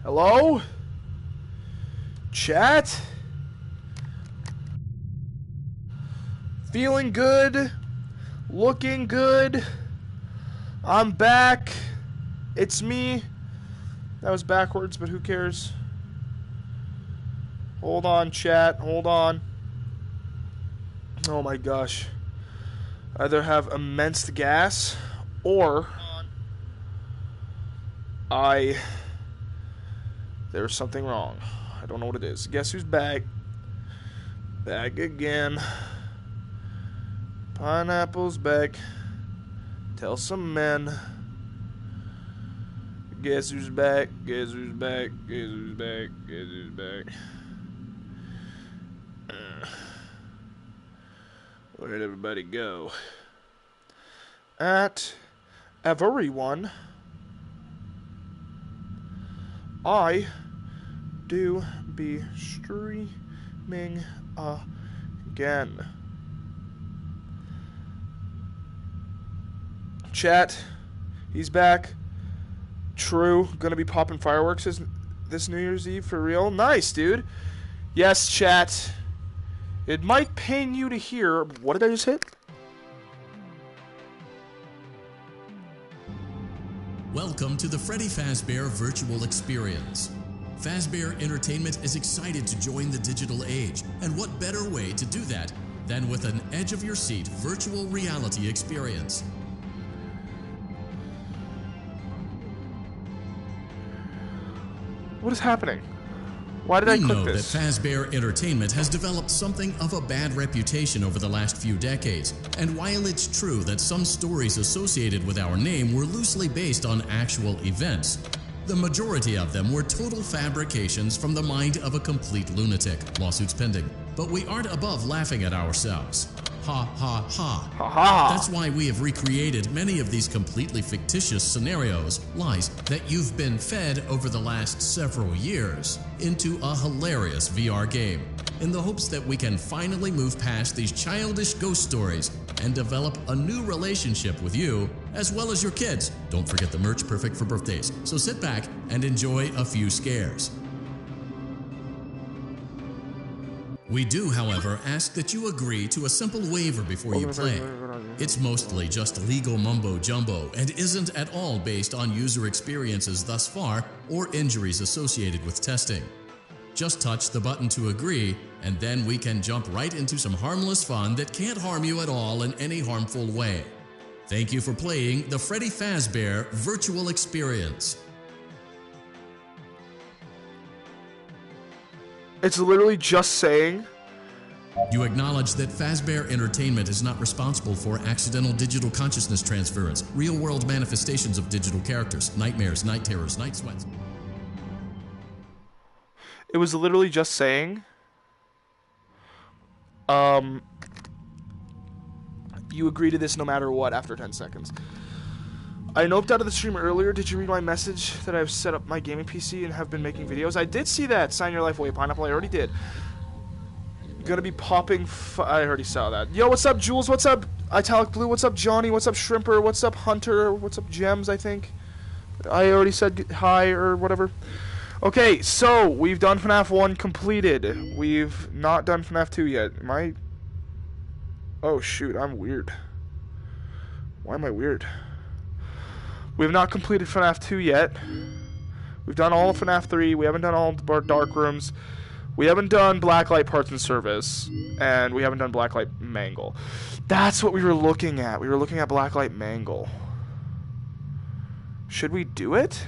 Hello? Chat? Feeling good? Looking good? I'm back. It's me. That was backwards, but who cares? Hold on, chat. Hold on. Oh my gosh. Either have immense gas, or there's something wrong. I don't know what it is. Guess who's back? Back again. Pineapple's back. Tell some men. Guess who's back? Guess who's back? Guess who's back? Guess who's back? Where did everybody go? At everyone, I do be streaming again. Chat, he's back. True, gonna be popping fireworks this New Year's Eve for real. Nice, dude. Yes, chat. It might pain you to hear. What did I just hit? Welcome to the Freddy Fazbear Virtual Experience. Fazbear Entertainment is excited to join the digital age, and what better way to do that than with an edge-of-your-seat virtual reality experience. What is happening? Why did I click this? We know that Fazbear Entertainment has developed something of a bad reputation over the last few decades, and while it's true that some stories associated with our name were loosely based on actual events, the majority of them were total fabrications from the mind of a complete lunatic. Lawsuits pending. But we aren't above laughing at ourselves. Ha ha ha. Ha ha. That's why we have recreated many of these completely fictitious scenarios, lies, that you've been fed over the last several years into a hilarious VR game, in the hopes that we can finally move past these childish ghost stories and develop a new relationship with you, as well as your kids. Don't forget the merch, perfect for birthdays. So sit back and enjoy a few scares. We do, however, ask that you agree to a simple waiver before you play. It's mostly just legal mumbo-jumbo and isn't at all based on user experiences thus far or injuries associated with testing. Just touch the button to agree, and then we can jump right into some harmless fun that can't harm you at all in any harmful way. Thank you for playing the Freddy Fazbear Virtual Experience. It's literally just saying. You acknowledge that Fazbear Entertainment is not responsible for accidental digital consciousness transference, real-world manifestations of digital characters, nightmares, night terrors, night sweats. It was literally just saying. You agree to this no matter what after 10 seconds. I noped out of the stream earlier. Did you read my message that I've set up my gaming PC and have been making videos? I did see that. Sign your life away, Pineapple. I already did. Gonna be popping. I already saw that. Yo, what's up, Jules? What's up, Italic Blue? What's up, Johnny? What's up, Shrimper? What's up, Hunter? What's up, Gems? I think I already said hi or whatever. Okay, so we've done FNAF 1 completed. We've not done FNAF 2 yet. Am I? Oh shoot, I'm weird. Why am I weird? We have not completed FNAF 2 yet. We've done all of FNAF 3. We haven't done all of the dark rooms. We haven't done Blacklight Parts and Service. And we haven't done Blacklight Mangle. That's what we were looking at. We were looking at Blacklight Mangle. Should we do it?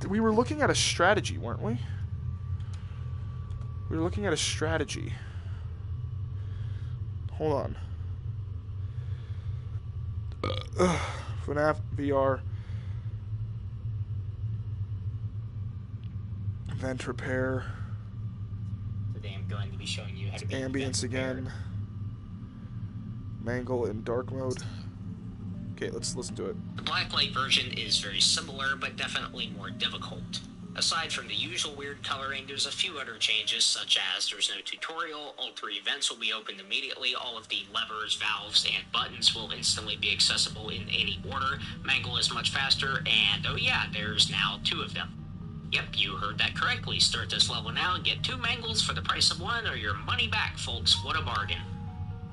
We were looking at a strategy, weren't we? We were looking at a strategy. Hold on. FNAF VR. Vent repair. Today I'm going to be showing you how to make Ambience again. Mangle in dark mode. Okay, let's listen to it. The Blacklight version is very similar, but definitely more difficult. Aside from the usual weird coloring, there's a few other changes, such as there's no tutorial, all 3 vents will be opened immediately, all of the levers, valves, and buttons will instantly be accessible in any order, mangle is much faster, and oh yeah, there's now 2 of them. Yep, you heard that correctly. Start this level now and get 2 mangles for the price of 1 or your money back, folks. What a bargain.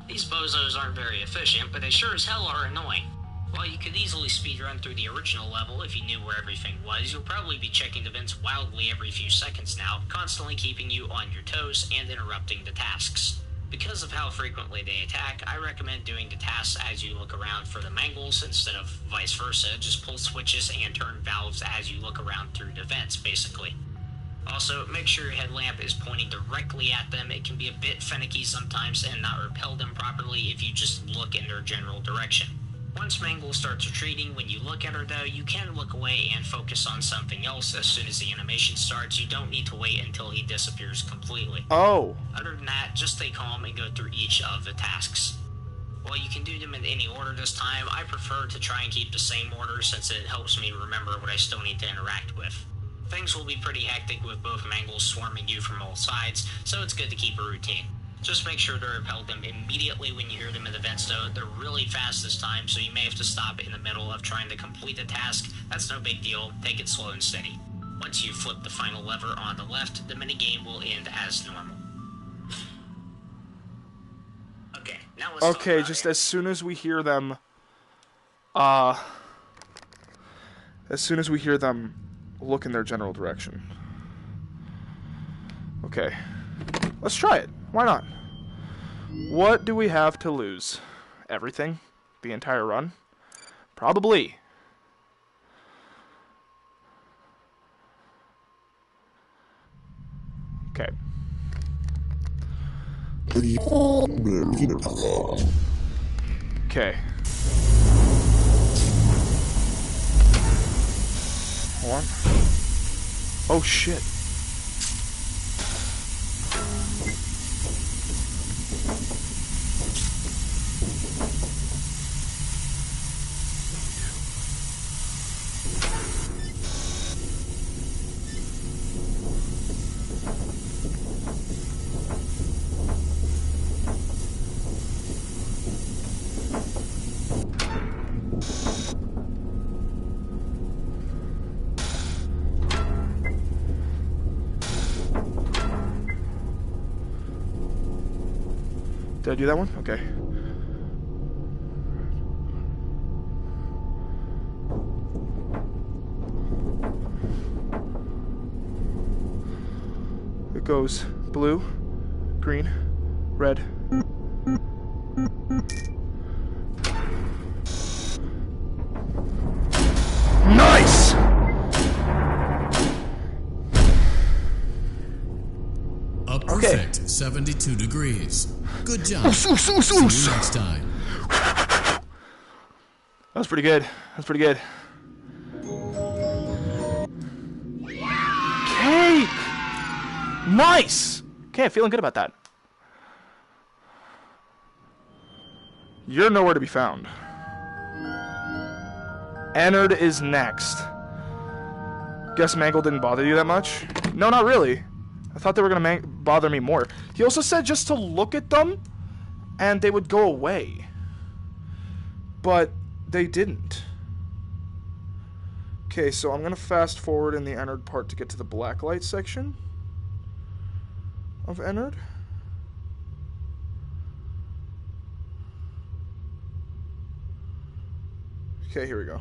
These bozos aren't very efficient, but they sure as hell are annoying. While you could easily speedrun through the original level if you knew where everything was, you'll probably be checking the vents wildly every few seconds now, constantly keeping you on your toes and interrupting the tasks. Because of how frequently they attack, I recommend doing the tasks as you look around for the mangles instead of vice versa. Just pull switches and turn valves as you look around through the vents, basically. Also, make sure your headlamp is pointing directly at them. It can be a bit finicky sometimes and not repel them properly if you just look in their general direction. Once Mangle starts retreating, when you look at her though, you can look away and focus on something else as soon as the animation starts. You don't need to wait until he disappears completely. Oh. Other than that, just stay calm and go through each of the tasks. While you can do them in any order this time, I prefer to try and keep the same order since it helps me remember what I still need to interact with. Things will be pretty hectic with both Mangles swarming you from all sides, so it's good to keep a routine. Just make sure to repel them immediately when you hear them in the vents though. They're really fast this time, so you may have to stop in the middle of trying to complete a task. That's no big deal, take it slow and steady. Once you flip the final lever on the left, the minigame will end as normal. Okay, now let's talk about just it. as soon as we hear them, look in their general direction. Okay, let's try it. Why not? What do we have to lose? Everything? The entire run? Probably. Okay. Okay. Hold on. Oh shit. Did I do that one? Okay. It goes blue, green, red. Nice! A perfect 72 degrees. Good job. See you next time. That was pretty good. That's pretty good. Cake! Nice! Okay, feeling good about that. You're nowhere to be found. Ennard is next. Guess Mangle didn't bother you that much? No, not really. I thought they were gonna bother me more. He also said just to look at them, and they would go away. But they didn't. Okay, so I'm gonna fast forward in the Ennard part to get to the blacklight section of Ennard. Okay, here we go.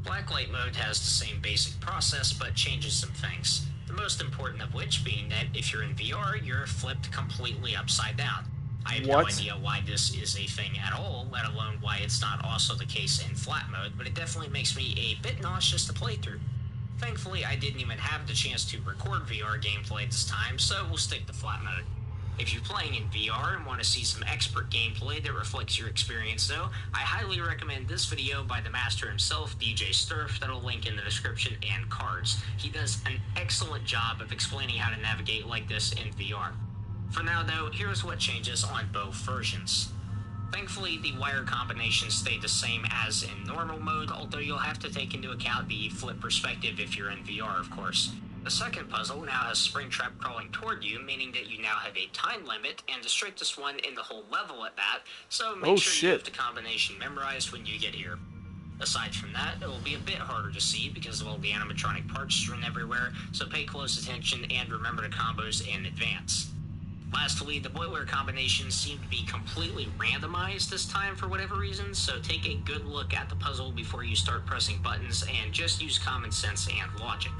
Blacklight mode has the same basic process, but changes some things. The most important of which being that if you're in VR, you're flipped completely upside down. I have no idea why this is a thing at all, let alone why it's not also the case in flat mode, but it definitely makes me a bit nauseous to play through. Thankfully, I didn't even have the chance to record VR gameplay this time, so we'll stick to flat mode. If you're playing in VR and want to see some expert gameplay that reflects your experience though, I highly recommend this video by the master himself, DJ Sturf, that'll link in the description and cards. He does an excellent job of explaining how to navigate like this in VR. For now though, here's what changes on both versions. Thankfully, the wire combinations stay the same as in normal mode, although you'll have to take into account the flip perspective if you're in VR, of course. The second puzzle now has Springtrap crawling toward you, meaning that you now have a time limit, and the strictest one in the whole level at that, so make sure you have the combination memorized when you get here. Aside from that, it will be a bit harder to see because of all the animatronic parts strewn everywhere, so pay close attention and remember the combos in advance. Lastly, the boiler combinations seem to be completely randomized this time for whatever reason, so take a good look at the puzzle before you start pressing buttons and just use common sense and logic.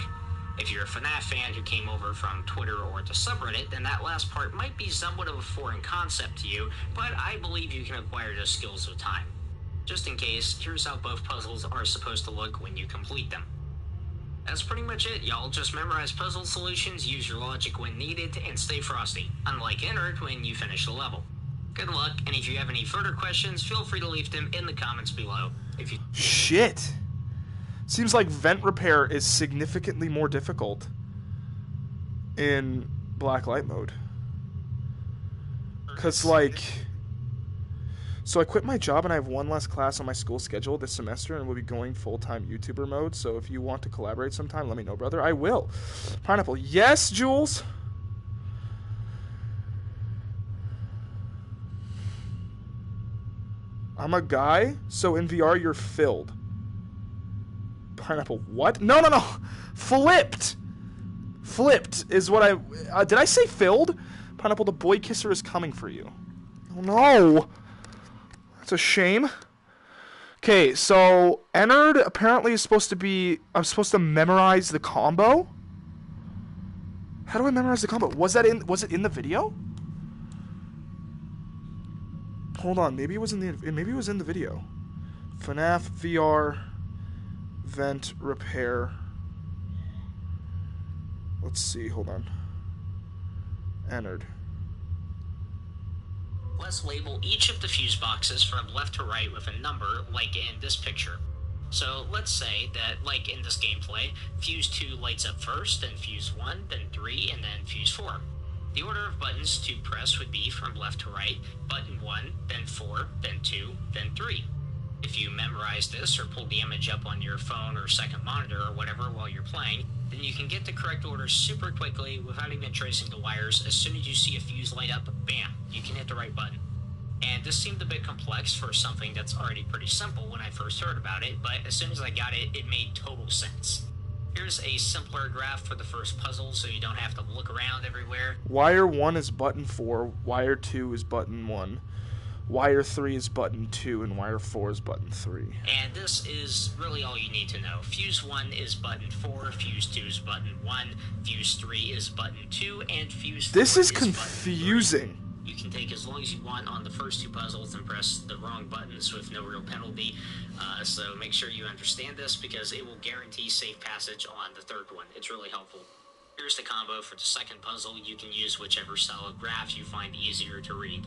If you're a Fnaf fan who came over from Twitter or the subreddit, then that last part might be somewhat of a foreign concept to you, but I believe you can acquire those skills with time. Just in case, here's how both puzzles are supposed to look when you complete them. That's pretty much it, y'all. Just memorize puzzle solutions, use your logic when needed, and stay frosty, unlike Innard when you finish the level. Good luck, and if you have any further questions, feel free to leave them in the comments below. Shit! Seems like vent repair is significantly more difficult in blacklight mode. Cause like... So I quit my job and I have one less class on my school schedule this semester and will be going full-time YouTuber mode. So if you want to collaborate sometime, let me know, brother. I will. Pineapple. Yes, Jules? I'm a guy, so in VR you're filled. Pineapple. What? No, no, no. Flipped. Flipped is what I... did I say filled? Pineapple, the boy kisser is coming for you. Oh, no. That's a shame. Okay, so Ennard apparently is supposed to be... I'm supposed to memorize the combo? How do I memorize the combo? Was it in the video? Hold on, maybe it was in the video. FNAF VR vent repair. Let's see, hold on. Ennard. Let's label each of the fuse boxes from left to right with a number, like in this picture. So let's say that, like in this gameplay, fuse 2 lights up first, then fuse 1, then 3, and then fuse 4. The order of buttons to press would be from left to right, button 1, then 4, then 2, then 3. If you memorize this or pull the image up on your phone or second monitor or whatever while you're playing, then you can get the correct order super quickly without even tracing the wires. As soon as you see a fuse light up, bam, you can hit the right button. And this seemed a bit complex for something that's already pretty simple when I first heard about it, but as soon as I got it, it made total sense. Here's a simpler graph for the first puzzle so you don't have to look around everywhere. Wire 1 is button 4, wire 2 is button 1. Wire 3 is button 2, and wire 4 is button 3. And this is really all you need to know. Fuse 1 is button 4, fuse 2 is button 1, fuse 3 is button 2, and fuse 4 This is confusing. You can take as long as you want on the first two puzzles and press the wrong buttons with no real penalty. So make sure you understand this because it will guarantee safe passage on the third one. It's really helpful. Here's the combo for the second puzzle. You can use whichever style of graph you find easier to read.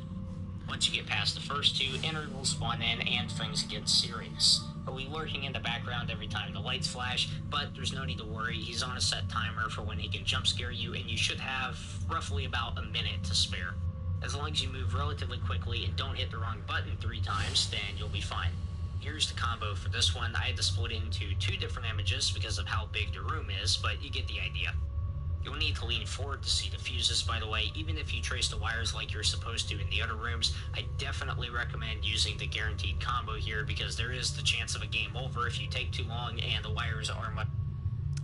Once you get past the first two, Ennard will spawn in and things get serious. He'll be lurking in the background every time the lights flash, but there's no need to worry. He's on a set timer for when he can jump scare you, and you should have roughly about a minute to spare. As long as you move relatively quickly and don't hit the wrong button 3 times, then you'll be fine. Here's the combo for this one. I had to split it into 2 different images because of how big the room is, but you get the idea. You'll need to lean forward to see the fuses, by the way. Even if you trace the wires like you're supposed to in the other rooms, I definitely recommend using the guaranteed combo here because there is the chance of a game over if you take too long and the wires are much...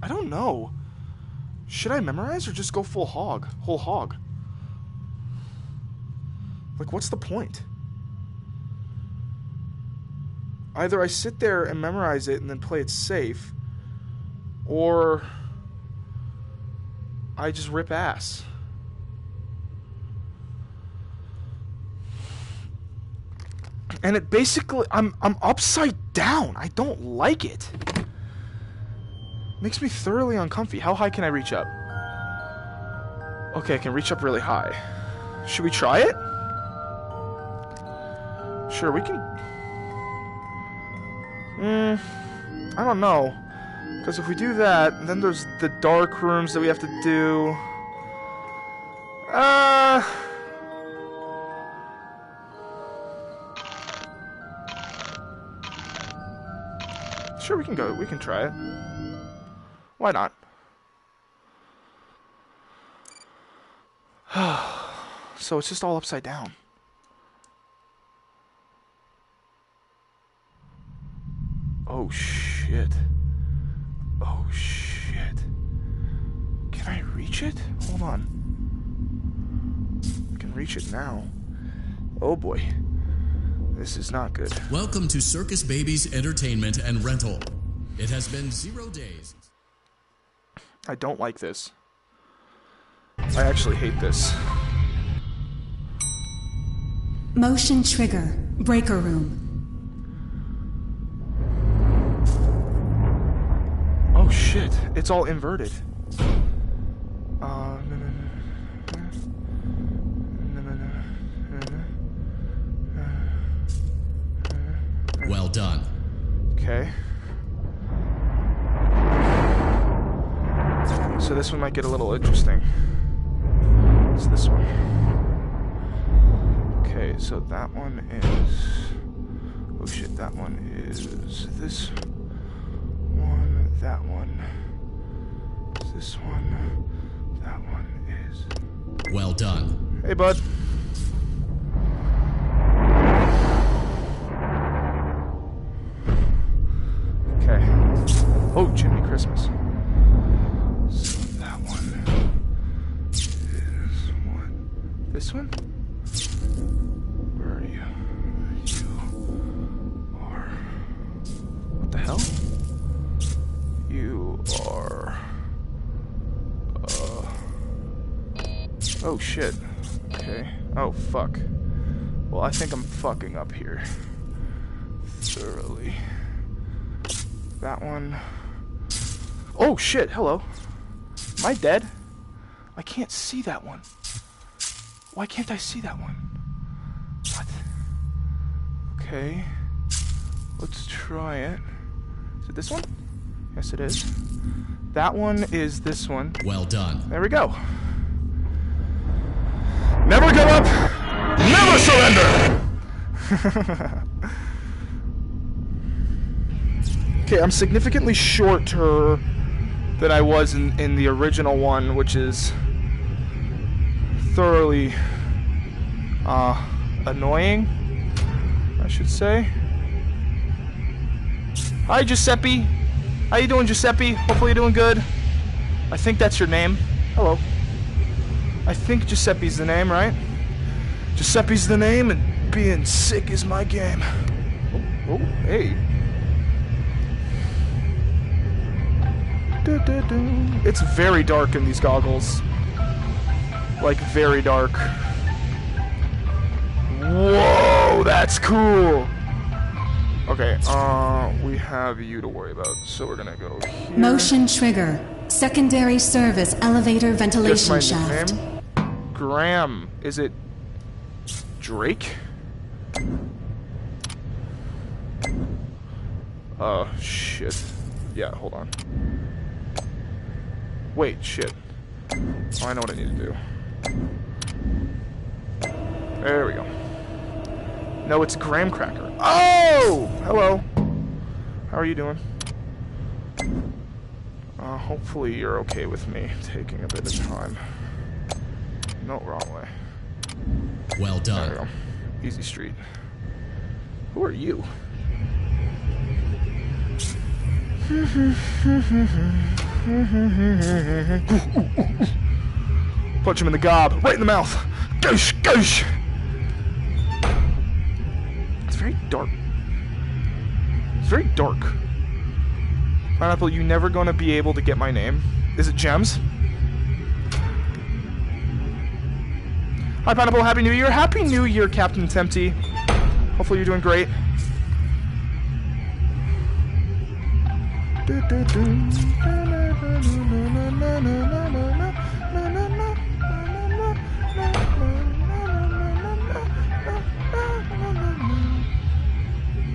I don't know. Should I memorize or just go full hog? Whole hog? Like, what's the point? Either I sit there and memorize it and then play it safe, or I just rip ass. And it basically, I'm upside down. I don't like it. Makes me thoroughly uncomfy. How high can I reach up? Okay, I can reach up really high. Should we try it? Sure, we can... I don't know. Because if we do that, then there's the dark rooms that we have to do. Sure, we can go. We can try it. Why not? So it's just all upside down. Oh shit. Oh shit. Can I reach it? Hold on. I can reach it now. Oh boy. This is not good. Welcome to Circus Baby's Entertainment and Rental. It has been 0 days. I don't like this. I actually hate this. Motion trigger. Breaker room. Oh shit, it's all inverted. Well done. Okay. So this one might get a little interesting. It's this one. Okay, so that one is... Oh shit, that one is this one, that one is this one, that one is... Well done. Hey, bud. Okay. Oh, Jimmy Christmas. So that one is one. This one? Where are you? You are... What the hell? You are... Oh, shit. Okay. Oh, fuck. Well, I think I'm fucking up here. Thoroughly. That one... Oh, shit. Hello. Am I dead? I can't see that one. Why can't I see that one? What? Okay. Let's try it. Is it this one? Yes, it is. That one is this one. Well done. There we go. Never give up! Never surrender! Okay, I'm significantly shorter than I was in the original one, which is thoroughly annoying, I should say. Hi, Giuseppe. How you doing, Giuseppe? Hopefully you're doing good. I think that's your name. Hello. I think Giuseppe's the name, right? Giuseppe's the name, and being sick is my game. Oh, hey. It's very dark in these goggles. Like, very dark. Whoa, that's cool! Okay, we have you to worry about, so we're gonna go here. Motion trigger. Secondary service elevator ventilation Just my shaft. name? Graham. Is it Drake? Shit. Yeah, hold on. Wait, shit. Oh, I know what I need to do. There we go. No, it's Graham Cracker. Oh! Hello. How are you doing? Hopefully you're okay with me taking a bit of time. No, wrong way. Well done. There we go. Easy street. Who are you? Punch him in the gob. Right in the mouth. Goosh! Goosh! It's very dark. It's very dark. Pineapple, you never gonna be able to get my name. Is it Gems? Hi, Pineapple. Happy New Year. Happy New Year, Captain Tempty. Hopefully you're doing great.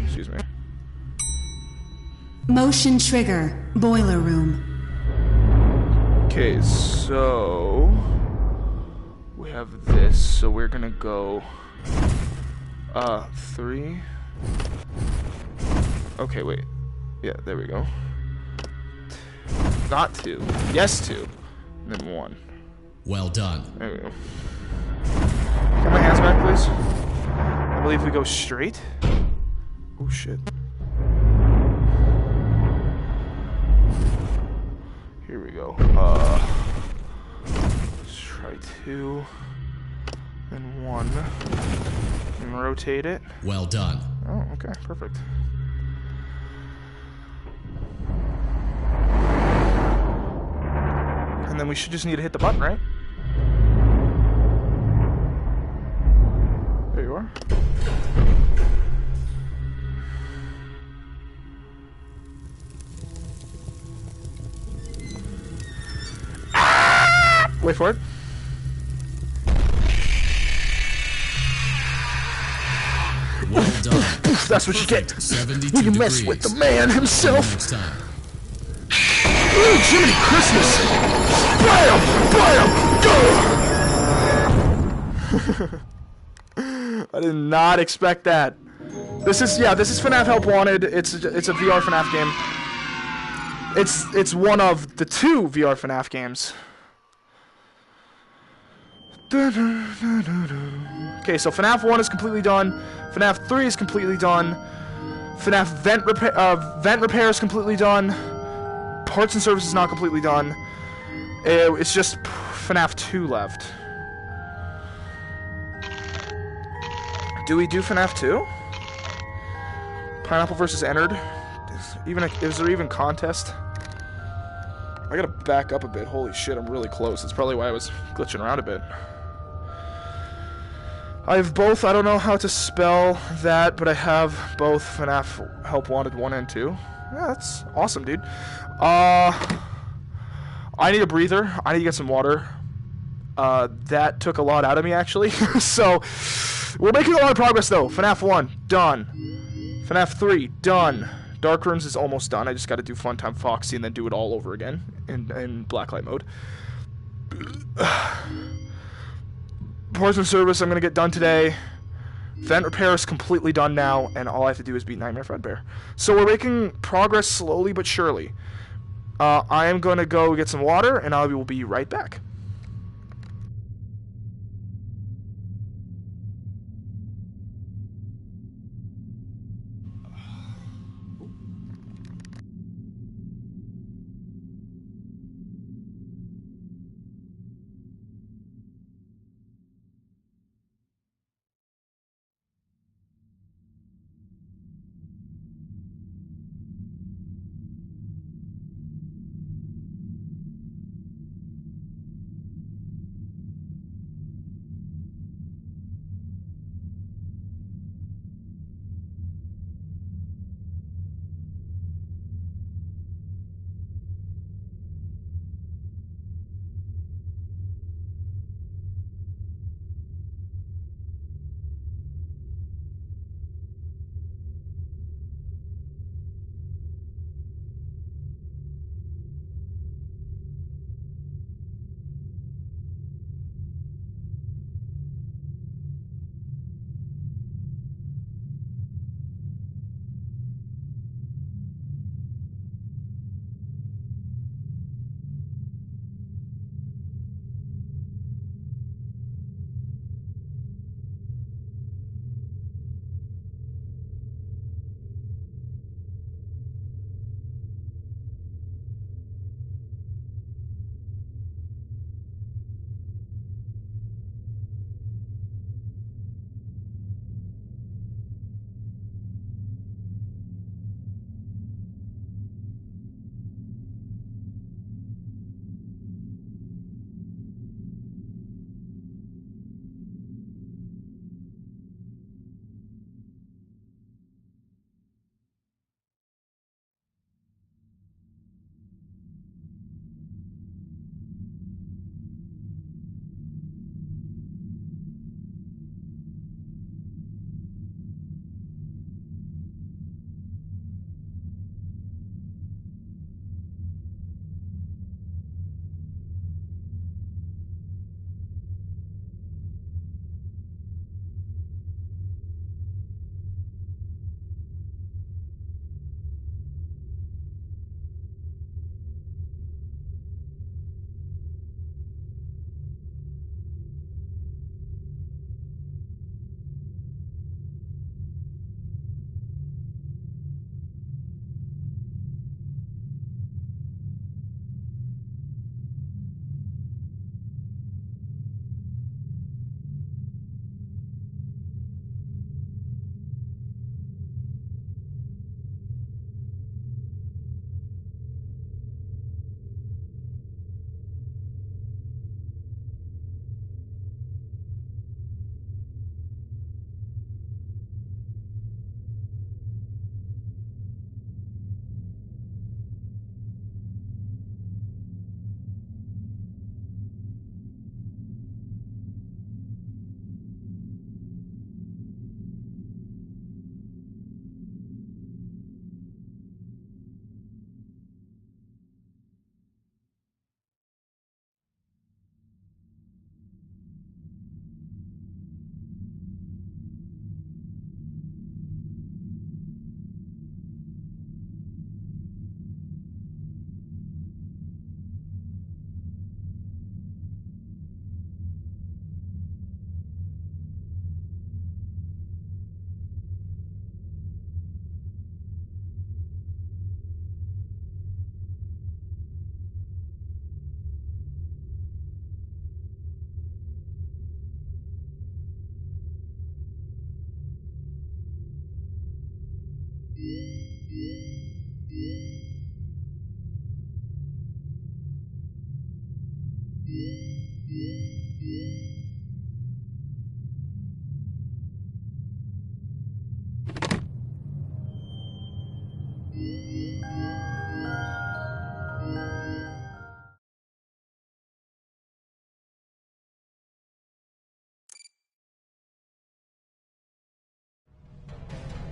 Excuse me. Motion trigger. Boiler room. Okay, so we have this, so we're gonna go 3. Okay, wait. Yeah, there we go. Not 2. Yes, 2. And then 1. Well done. There we go. Get my hands back, please. I believe we go straight. Oh, shit. Here we go. Let's try 2. And 1. And rotate it. Well done. Oh, okay. Perfect. And then we should just need to hit the button, right? There you are. Ah! Wait for it. Well done. That's what you get 72 when you mess degrees. with the man himself. Next time. Oh, Jiminy Christmas! Bam! Bam! Go! I did not expect that. This is FNAF Help Wanted. It's a VR FNAF game. It's one of the 2 VR FNAF games. Okay, so FNAF 1 is completely done. FNAF 3 is completely done. FNAF vent repair is completely done. Parts and service is not completely done. It's just FNAF 2 left. Do we do FNAF 2? Pineapple versus Ennard. Is there even contest? I gotta back up a bit. Holy shit, I'm really close. That's probably why I was glitching around a bit. I have both. I don't know how to spell that, but I have both FNAF Help Wanted 1 and 2. Yeah, that's awesome, dude. I need a breather. I need to get some water. That took a lot out of me, actually. So, we're making a lot of progress, though. FNAF 1, done. FNAF 3, done. Dark Rooms is almost done. I just gotta do Funtime Foxy and then do it all over again in Blacklight mode. Parts and service I'm gonna get done today. Vent repair is completely done now, and all I have to do is beat Nightmare Fredbear. So we're making progress slowly but surely. I am gonna go get some water, and I will be right back.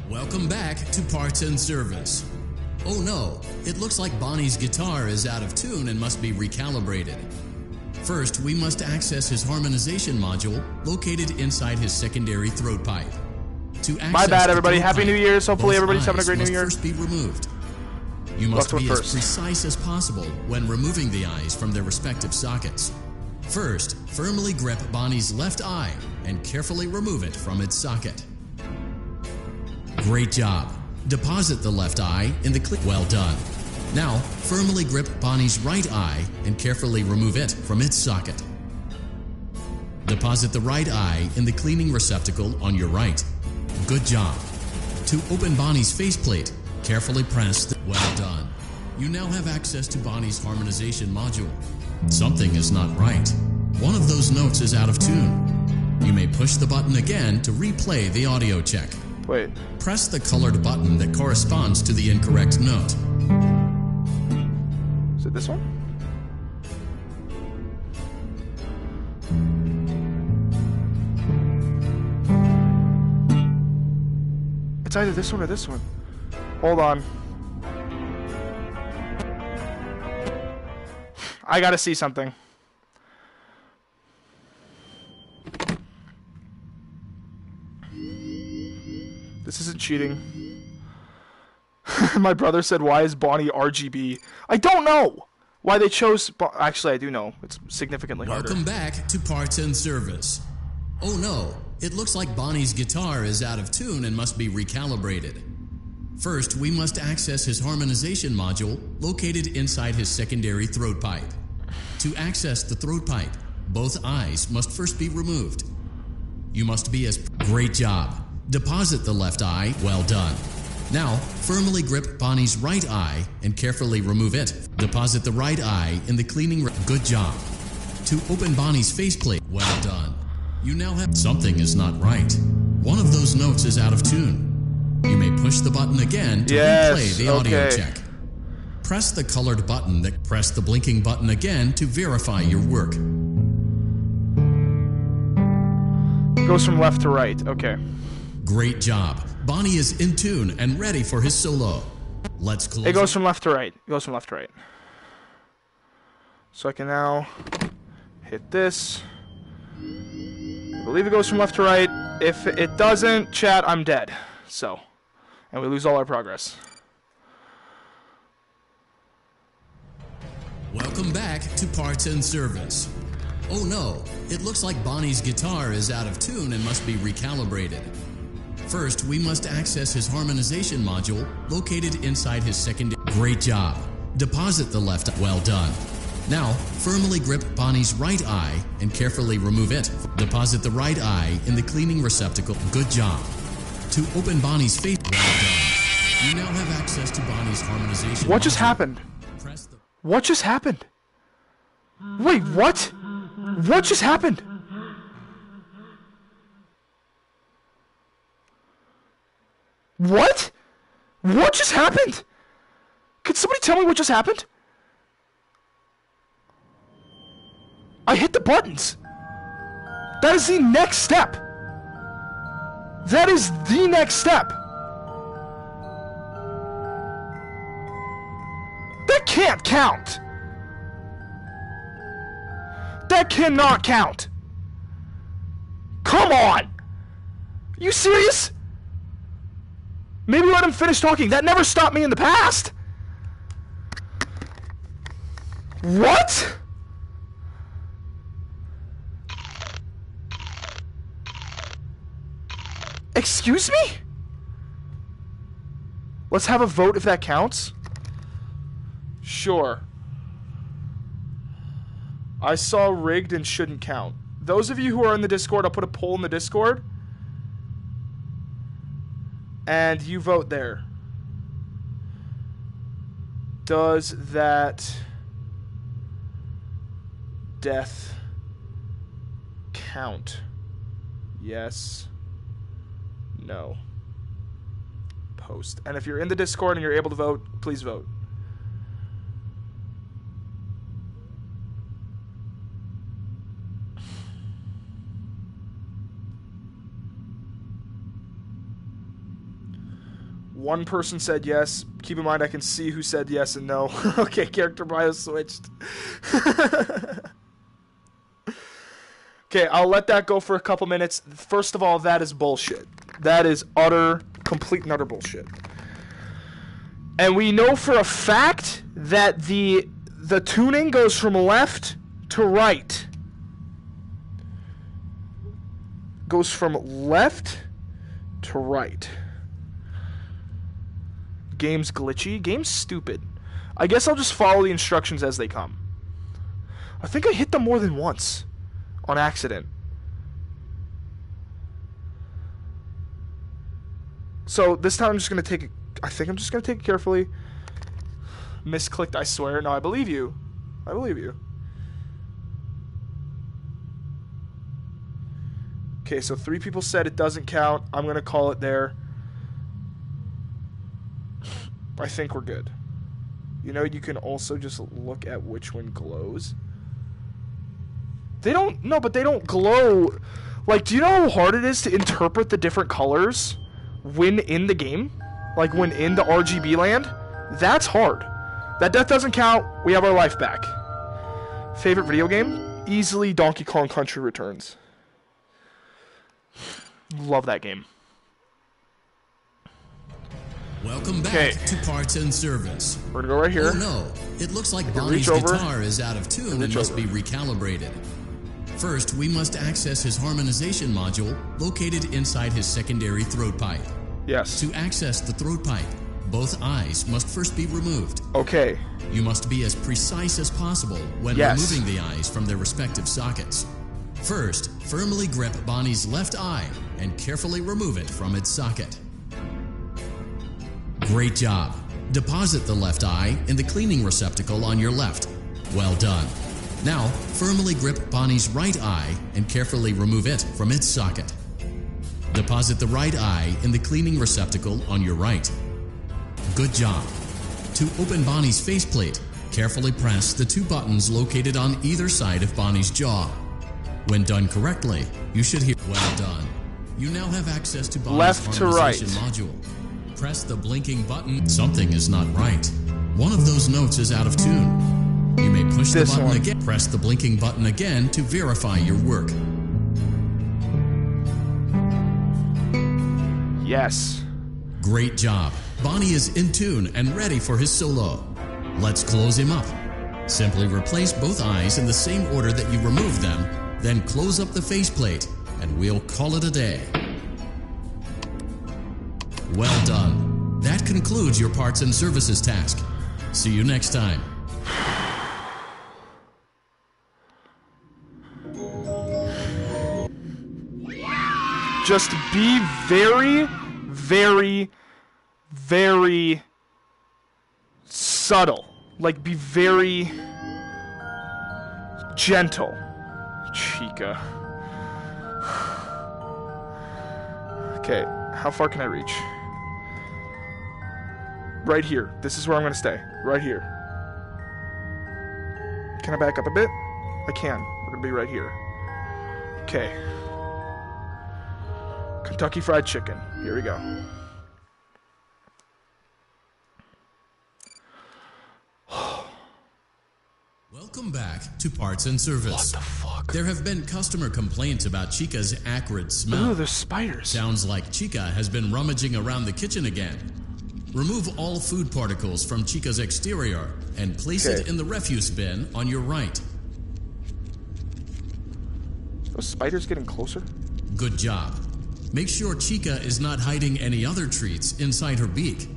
Welcome back to Parts and Service. Oh no, it looks like Bonnie's guitar is out of tune and must be recalibrated. First, we must access his harmonization module located inside his secondary throat pipe. To access My bad, everybody. Happy pipe, New Year's. Hopefully both everybody's having a eyes great New must Year. First be removed. You must be as first. precise as possible when removing the eyes from their respective sockets. First, firmly grip Bonnie's left eye and carefully remove it from its socket. Great job. Deposit the left eye in the clip. Well done. Now, firmly grip Bonnie's right eye and carefully remove it from its socket. Deposit the right eye in the cleaning receptacle on your right. Good job. To open Bonnie's faceplate, carefully press the... Well done. You now have access to Bonnie's harmonization module. Something is not right. One of those notes is out of tune. You may push the button again to replay the audio check. Wait. Press the colored button that corresponds to the incorrect note. Is it this one? It's either this one or this one. Hold on. I gotta see something. This isn't cheating. My brother said, why is Bonnie RGB? I don't know why they chose... Actually, I do know. It's significantly harder. Welcome back to Parts and Service. Oh no, it looks like Bonnie's guitar is out of tune and must be recalibrated. First, we must access his harmonization module located inside his secondary throat pipe. To access the throat pipe, both eyes must first be removed. You must be as... Great job. Deposit the left eye. Well done. Now, firmly grip Bonnie's right eye and carefully remove it. Deposit the right eye in the cleaning... Good job. To open Bonnie's faceplate. Well done. You now have... Something is not right. One of those notes is out of tune. You may push the button again to replay the audio check. Press the colored button that... Press the blinking button again to verify your work. Goes from left to right. Okay. Great job. Bonnie is in tune and ready for his solo. Let's close. It goes from left to right. It goes from left to right. So I can now hit this. I believe it goes from left to right. If it doesn't, chat, I'm dead. So, and we lose all our progress. Welcome back to Parts and Service. Oh no, it looks like Bonnie's guitar is out of tune and must be recalibrated. First, we must access his harmonization module located inside his secondary... Great job. Deposit the left... Well done. Now, firmly grip Bonnie's right eye and carefully remove it. Deposit the right eye in the cleaning receptacle. Good job. To open Bonnie's face... Well done. You now have access to Bonnie's harmonization What just module. happened? Press the... What just happened? Wait, what? What just happened? What? What just happened? Could somebody tell me what just happened? I hit the buttons. That is the next step. That is the next step. That can't count. That cannot count. Come on. Are you serious? Maybe let him finish talking. That never stopped me in the past. What? Excuse me? Let's have a vote if that counts. Sure. I saw rigged and shouldn't count. Those of you who are in the Discord, I'll put a poll in the Discord. And you vote there. Does that death count? Yes. No. Post. And if you're in the Discord and you're able to vote, please vote. One person said yes. Keep in mind, I can see who said yes and no. Okay, character bio switched. Okay, I'll let that go for a couple minutes. First of all, that is bullshit. That is complete and utter bullshit. And we know for a fact that the tuning goes from left to right. Goes from left to right. Game's glitchy. Game's stupid. I guess I'll just follow the instructions as they come. I think I hit them more than once. On accident. So this time I'm just going to take it. I think I'm just going to take it carefully. Misclicked, I swear. No, I believe you. I believe you. Okay, so 3 people said it doesn't count. I'm going to call it there. I think we're good. You know, you can also just look at which one glows. They don't... No, but they don't glow... Like, do you know how hard it is to interpret the different colors when in the game? Like, when in the RGB land? That's hard. That death doesn't count. We have our life back. Favorite video game? Easily Donkey Kong Country Returns. Love that game. Welcome back to Parts and Service. We're gonna go right here. Oh no, it looks like Bonnie's guitar is out of tune and must be recalibrated. First, we must access his harmonization module located inside his secondary throat pipe. Yes. To access the throat pipe, both eyes must first be removed. Okay. You must be as precise as possible when removing the eyes from their respective sockets. First, firmly grip Bonnie's left eye and carefully remove it from its socket. Great job. Deposit the left eye in the cleaning receptacle on your left. Well done. Now, firmly grip Bonnie's right eye and carefully remove it from its socket. Deposit the right eye in the cleaning receptacle on your right. Good job. To open Bonnie's faceplate, carefully press the 2 buttons located on either side of Bonnie's jaw. When done correctly, you should hear, well done. You now have access to Bonnie's harmonization module. Press the blinking button. Something is not right. One of those notes is out of tune. You may push the button again. Press the blinking button again to verify your work. Yes. Great job. Bonnie is in tune and ready for his solo. Let's close him up. Simply replace both eyes in the same order that you removed them, then close up the faceplate, and we'll call it a day. Well done. That concludes your parts and services task. See you next time. Just be very, very, very subtle. Like, be very gentle. Chica. Okay, how far can I reach? Right here. This is where I'm going to stay. Right here. Can I back up a bit? I can. We're going to be right here. Okay. Kentucky Fried Chicken. Here we go. Welcome back to Parts and Service. What the fuck? There have been customer complaints about Chica's acrid smell. Ooh, there's spiders. Sounds like Chica has been rummaging around the kitchen again. Remove all food particles from Chica's exterior and place it in the refuse bin on your right. Those spiders getting closer? Good job. Make sure Chica is not hiding any other treats inside her beak.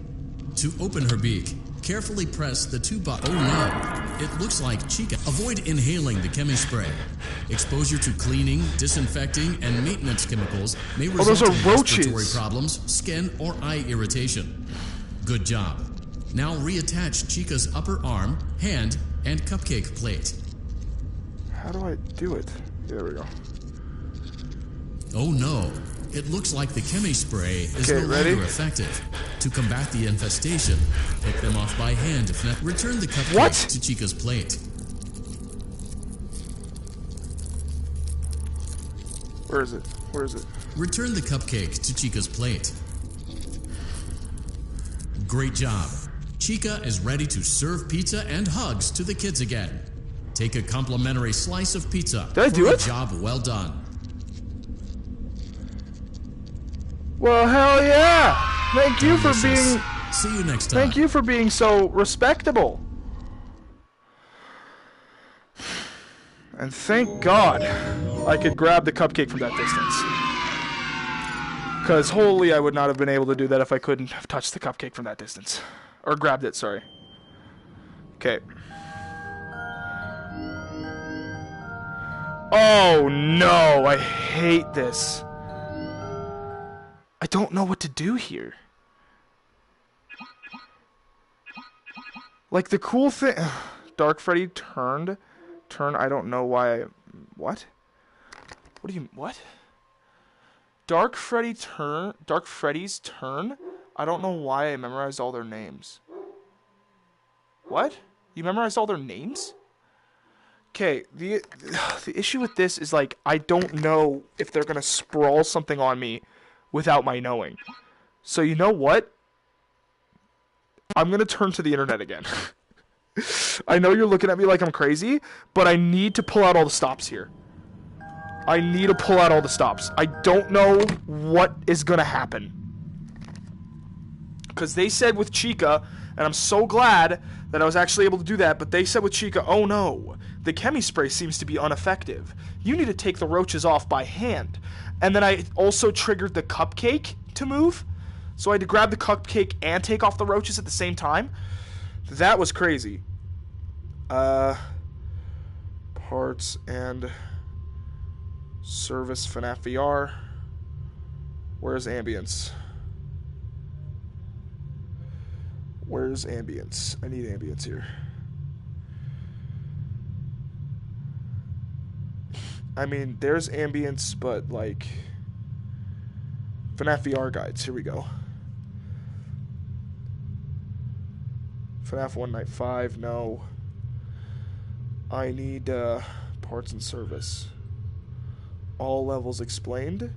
To open her beak, carefully press the 2 buttons. Oh no, it looks like Chica. Avoid inhaling the chemi spray. Exposure to cleaning, disinfecting, and maintenance chemicals may result in respiratory problems, skin, or eye irritation. Good job. Now reattach Chica's upper arm, hand, and cupcake plate. How do I do it? There we go. Oh no, it looks like the chemi spray is Okay, no ready? longer effective. To combat the infestation, pick them off by hand. If not, return the cupcake What? to Chica's plate. Where is it? Where is it? Return the cupcake to Chica's plate. Great job. Chica is ready to serve pizza and hugs to the kids again. Take a complimentary slice of pizza. Did I do for a it? Job well done. Well, hell yeah! Thank you for DEATHLESS. being... See you next time. Thank you for being so respectable. And thank God I could grab the cupcake from that distance. Because holy, I would not have been able to do that if I couldn't have touched the cupcake from that distance. Or grabbed it, sorry. Okay. Oh no, I hate this. I don't know what to do here. Like the cool thing... Dark Freddy turn, I don't know why I... What? What do you... What? Dark Freddy's turn? I don't know why I memorized all their names. What? You memorized all their names? Okay, the issue with this is, like, I don't know if they're gonna sprawl something on me without my knowing. So you know what? I'm gonna turn to the internet again. I know you're looking at me like I'm crazy, but I need to pull out all the stops here. I need to pull out all the stops. I don't know what is gonna happen. Because they said with Chica, and I'm so glad that I was actually able to do that, but they said with Chica, oh no, the chemi spray seems to be ineffective. You need to take the roaches off by hand. And then I also triggered the cupcake to move. So I had to grab the cupcake and take off the roaches at the same time. That was crazy. Parts and service Fnaf VR. Where's ambience? Where's ambience? I need ambience here. I mean, there's ambience, but like Fnaf VR guides. Here we go. Fnaf One Night 5, no. I need parts and service. All levels explained.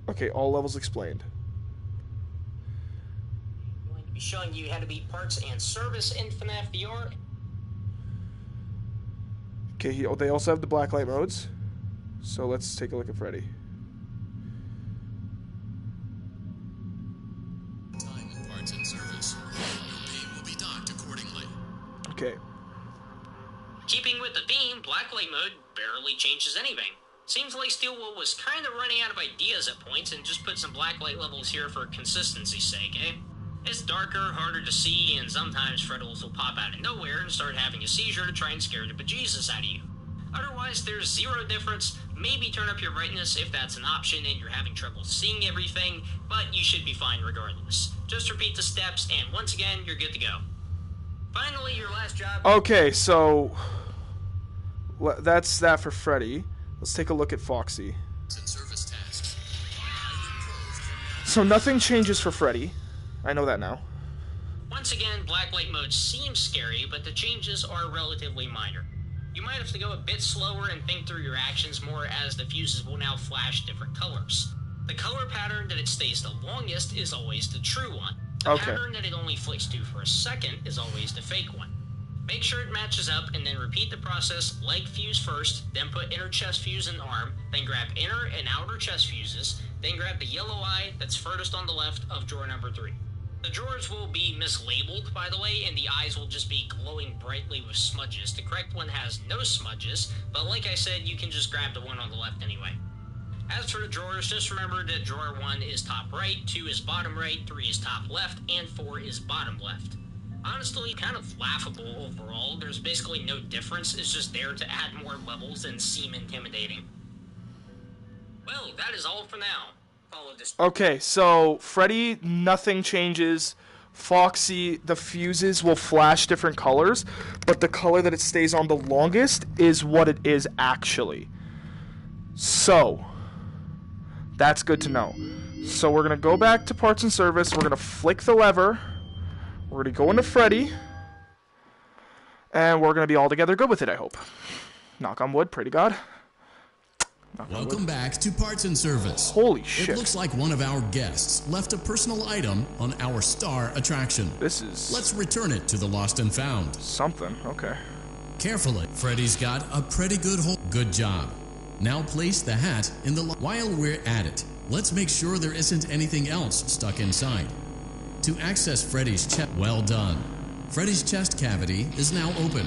Okay, all levels explained. I'm going to be showing you how to beat parts and service in Fnaf VR. Okay, they also have the blacklight modes. So let's take a look at Freddy. Time and parts and service. Your beam will be docked accordingly. Okay. Keeping with the theme, Blacklight mode barely changes anything. Seems like Steelwool was kind of running out of ideas at points and just put some blacklight levels here for consistency's sake, eh? It's darker, harder to see, and sometimes Freddles will pop out of nowhere and start having a seizure to try and scare the bejesus out of you. Otherwise, there's zero difference. Maybe turn up your brightness if that's an option and you're having trouble seeing everything, but you should be fine regardless. Just repeat the steps, and once again, you're good to go. Finally, your last job... Okay, so... that's that for Freddy. Let's take a look at Foxy. Service tasks. So nothing changes for Freddy. I know that now. Once again, blacklight mode seems scary, but the changes are relatively minor. You might have to go a bit slower and think through your actions more, as the fuses will now flash different colors. The color pattern that it stays the longest is always the true one. The pattern that it only flicks to for a second is always the fake one. Make sure it matches up and then repeat the process. Leg fuse first, then put inner chest fuse in arm, then grab inner and outer chest fuses, then grab the yellow eye that's furthest on the left of drawer number 3. The drawers will be mislabeled, by the way, and the eyes will just be glowing brightly with smudges. The correct one has no smudges, but like I said, you can just grab the one on the left anyway. As for the drawers, just remember that drawer 1 is top right, 2 is bottom right, 3 is top left, and 4 is bottom left. Honestly, kind of laughable overall. There's basically no difference. It's just there to add more levels and seem intimidating. Well, that is all for now. Follow this. Okay, so Freddy, nothing changes. Foxy, the fuses will flash different colors, but the color that it stays on the longest is what it is actually. So, that's good to know. So we're going to go back to parts and service. We're going to flick the lever. We're going to go into Freddy. And we're going to be all together good with it, I hope. Knock on wood, pray to God. Welcome back to Parts and Service. Holy shit. It looks like one of our guests left a personal item on our star attraction. This is... Let's return it to the Lost and Found. something, okay. Carefully. Freddy's got a pretty good hole. Good job. Now place the hat in the... While we're at it, let's make sure there isn't anything else stuck inside. To access Freddy's chest... Well done. Freddy's chest cavity is now open.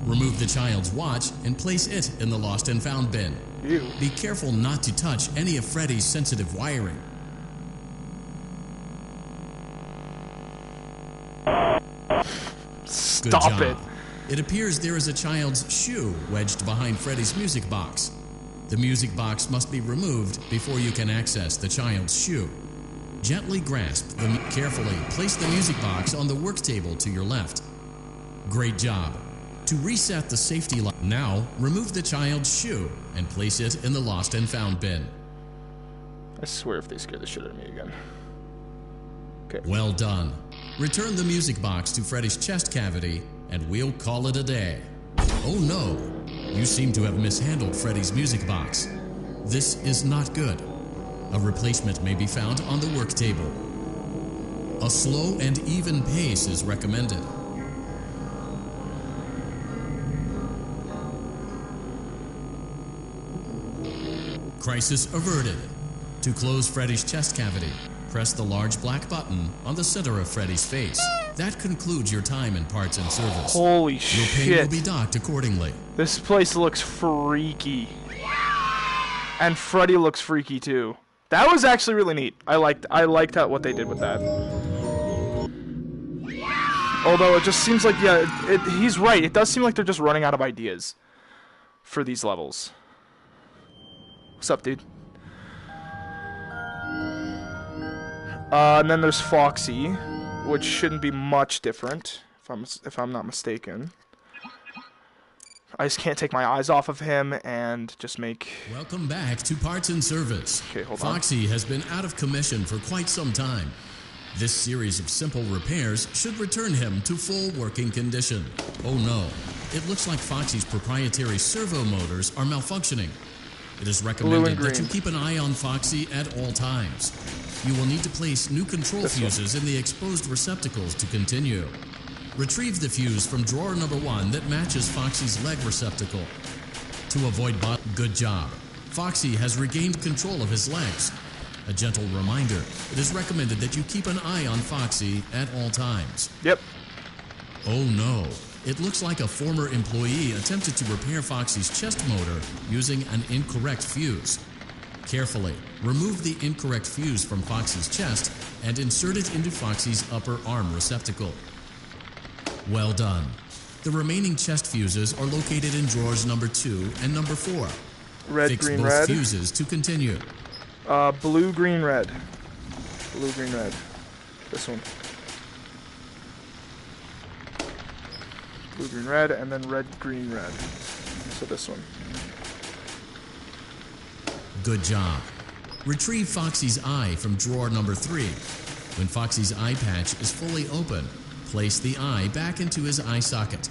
Remove the child's watch and place it in the Lost and Found bin. Ew. Be careful not to touch any of Freddy's sensitive wiring. Stop it. It appears there is a child's shoe wedged behind Freddy's music box. The music box must be removed before you can access the child's shoe. Gently grasp the... Carefully place the music box on the work table to your left. Great job. To reset the safety lock, now remove the child's shoe and place it in the Lost and Found bin. I swear if they scare the shit out of me again. Okay. Well done. Return the music box to Freddy's chest cavity and we'll call it a day. Oh no, you seem to have mishandled Freddy's music box. This is not good. A replacement may be found on the work table. A slow and even pace is recommended. Crisis averted. To close Freddy's chest cavity, press the large black button on the center of Freddy's face. That concludes your time in parts and service. Holy Your shit. pay will be docked accordingly. This place looks freaky. And Freddy looks freaky too. That was actually really neat. I liked what they did with that. Although it just seems like, yeah, he's right. It does seem like they're just running out of ideas for these levels. What's up, dude? And then there's Foxy, which shouldn't be much different, if I'm not mistaken. I just can't take my eyes off of him and just make... Welcome back to Parts and Service. Okay, hold on. Foxy has been out of commission for quite some time. This series of simple repairs should return him to full working condition. Oh no, it looks like Foxy's proprietary servo motors are malfunctioning. It is recommended that you keep an eye on Foxy at all times. You will need to place new control fuses in the exposed receptacles to continue. Retrieve the fuse from drawer number 1 that matches Foxy's leg receptacle. To avoid good job. Foxy has regained control of his legs. A gentle reminder, it is recommended that you keep an eye on Foxy at all times. Yep. Oh no. It looks like a former employee attempted to repair Foxy's chest motor using an incorrect fuse. Carefully, remove the incorrect fuse from Foxy's chest and insert it into Foxy's upper arm receptacle. Well done. The remaining chest fuses are located in drawers number 2 and number 4. Red, Fix green, both red. fuses to continue. Blue, green, red. Blue, green, red. This one. Blue, green, red, and then red, green, red. So this one. Good job. Retrieve Foxy's eye from drawer number 3. When Foxy's eye patch is fully open, place the eye back into his eye socket.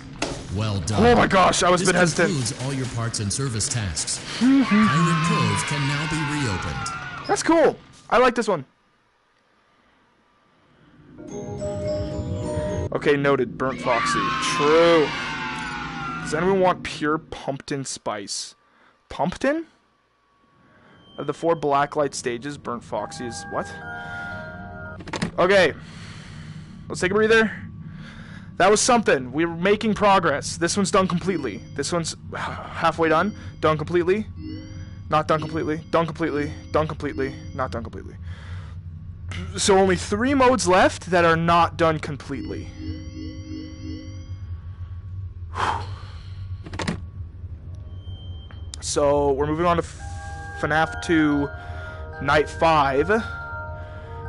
Well done. Oh my gosh, I was a bit hesitant. This concludes all your parts and service tasks. Pirate Cove can now be reopened. That's cool. I like this one. Okay, noted. Burnt Foxy. True. Does anyone want pure pumpkin spice? Pumpkin? Of the 4 blacklight stages, Burnt Foxy is what? Okay. Let's take a breather. That was something. We were making progress. This one's done completely. This one's halfway done. Done completely. Not done completely. Done completely. Done completely. Not done completely. So only 3 modes left that are not done completely. So we're moving on to Fnaf 2 Night 5.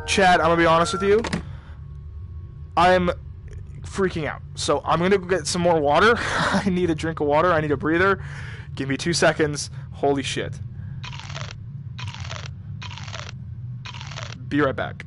Chat, I'm gonna be honest with you. I'm freaking out. So I'm going to go get some more water. I need a drink of water. I need a breather. Give me 2 seconds. Holy shit. Be right back.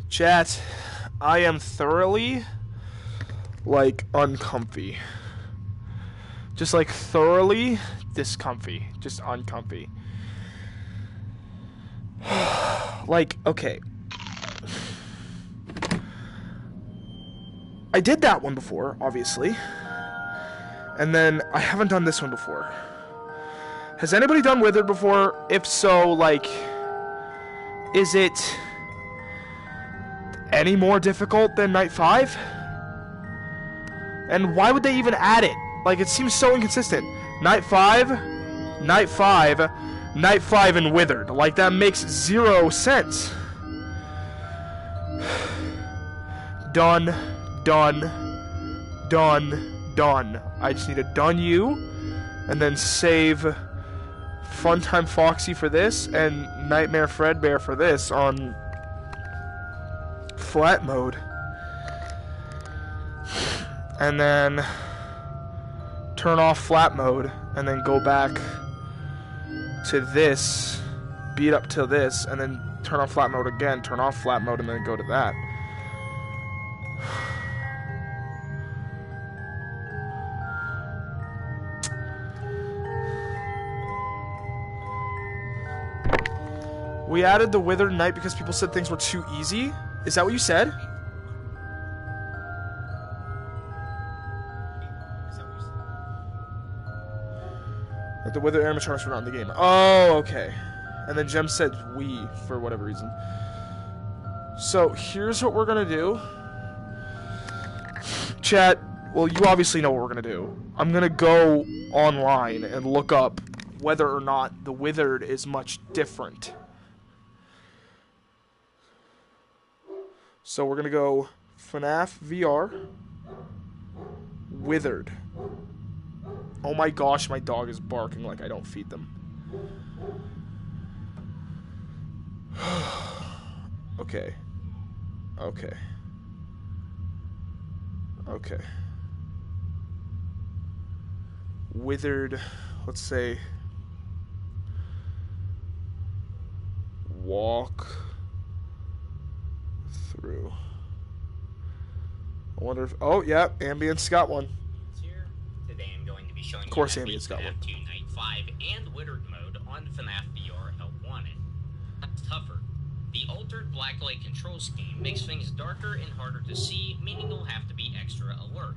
Chat, I am thoroughly, like, uncomfy. Just, like, thoroughly discomfy. Just uncomfy. Like, okay. I did that one before, obviously. And then I haven't done this one before. Has anybody done Withered before? If so, like, is it any more difficult than Night 5? And why would they even add it? Like, it seems so inconsistent. Night 5, Night 5, Night 5, and Withered. Like, that makes 0 sense. Done, done, done, done. I just need to done you, and then save Funtime Foxy for this, and Nightmare Fredbear for this on flat mode. And then turn off flat mode, and then go back to this, beat up to this, and then turn on flat mode again, turn off flat mode, and then go to that. We added the Withered Night because people said things were too easy? Is that what you said? Like the Withered animatronics were not in the game. Oh, okay. And then Jem said we, for whatever reason. So, here's what we're gonna do. Chat, well, you obviously know what we're gonna do. I'm gonna go online and look up whether or not the Withered is much different. So we're gonna go Fnaf VR Withered. Oh my gosh, my dog is barking like I don't feed them. Okay. Okay. Okay. Withered, let's say walk through. I wonder if, oh yeah, Ambient's got one. Today I'm going to be showing of course you Ambient's got one. FNAF 2 Night 5 and Withered mode on FNAF VR Help Wanted. That's tougher. The altered blacklight control scheme makes things darker and harder to see, meaning you'll have to be extra alert.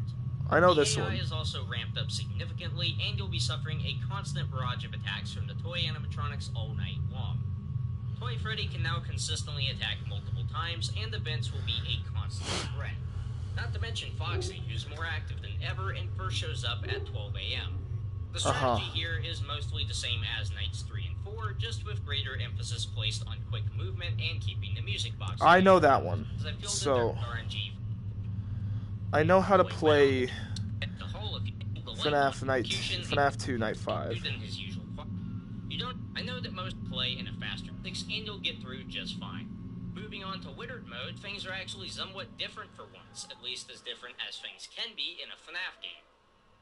I know this The one. AI is also ramped up significantly, and you'll be suffering a constant barrage of attacks from the toy animatronics all night long. Toy Freddy can now consistently attack multiple times, and events will be a constant threat. Not to mention Foxy, who's more active than ever and first shows up at 12 a.m. The strategy here is mostly the same as Nights 3 and 4, just with greater emphasis placed on quick movement and keeping the music box. I know that one. So, I know how to play FNAF 2 Night 5. I know that most play in a faster pace, and you'll get through just fine. Moving on to Withered mode, things are actually somewhat different for once, at least as different as things can be in a FNAF game.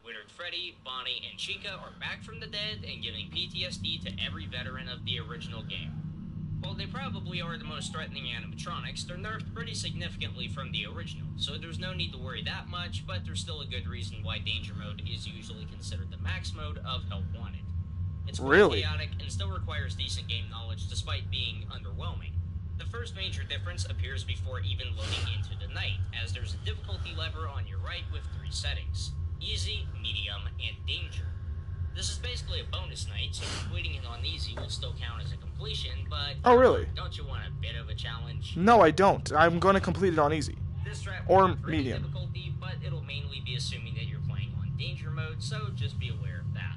Withered Freddy, Bonnie, and Chica are back from the dead and giving PTSD to every veteran of the original game. While they probably are the most threatening animatronics, they're nerfed pretty significantly from the original, so there's no need to worry that much, but there's still a good reason why Danger Mode is usually considered the max mode of Help Wanted. It's really chaotic and still requires decent game knowledge despite being underwhelming. The first major difference appears before even loading into the night, as there's a difficulty lever on your right with 3 settings: easy, medium, and danger. This is basically a bonus night, so completing it on easy will still count as a completion, but oh really? Don't you want a bit of a challenge? No, I don't. I'm going to complete it on easy. This strat or medium. Difficulty, but it'll mainly be assuming that you're playing on danger mode, so just be aware of that.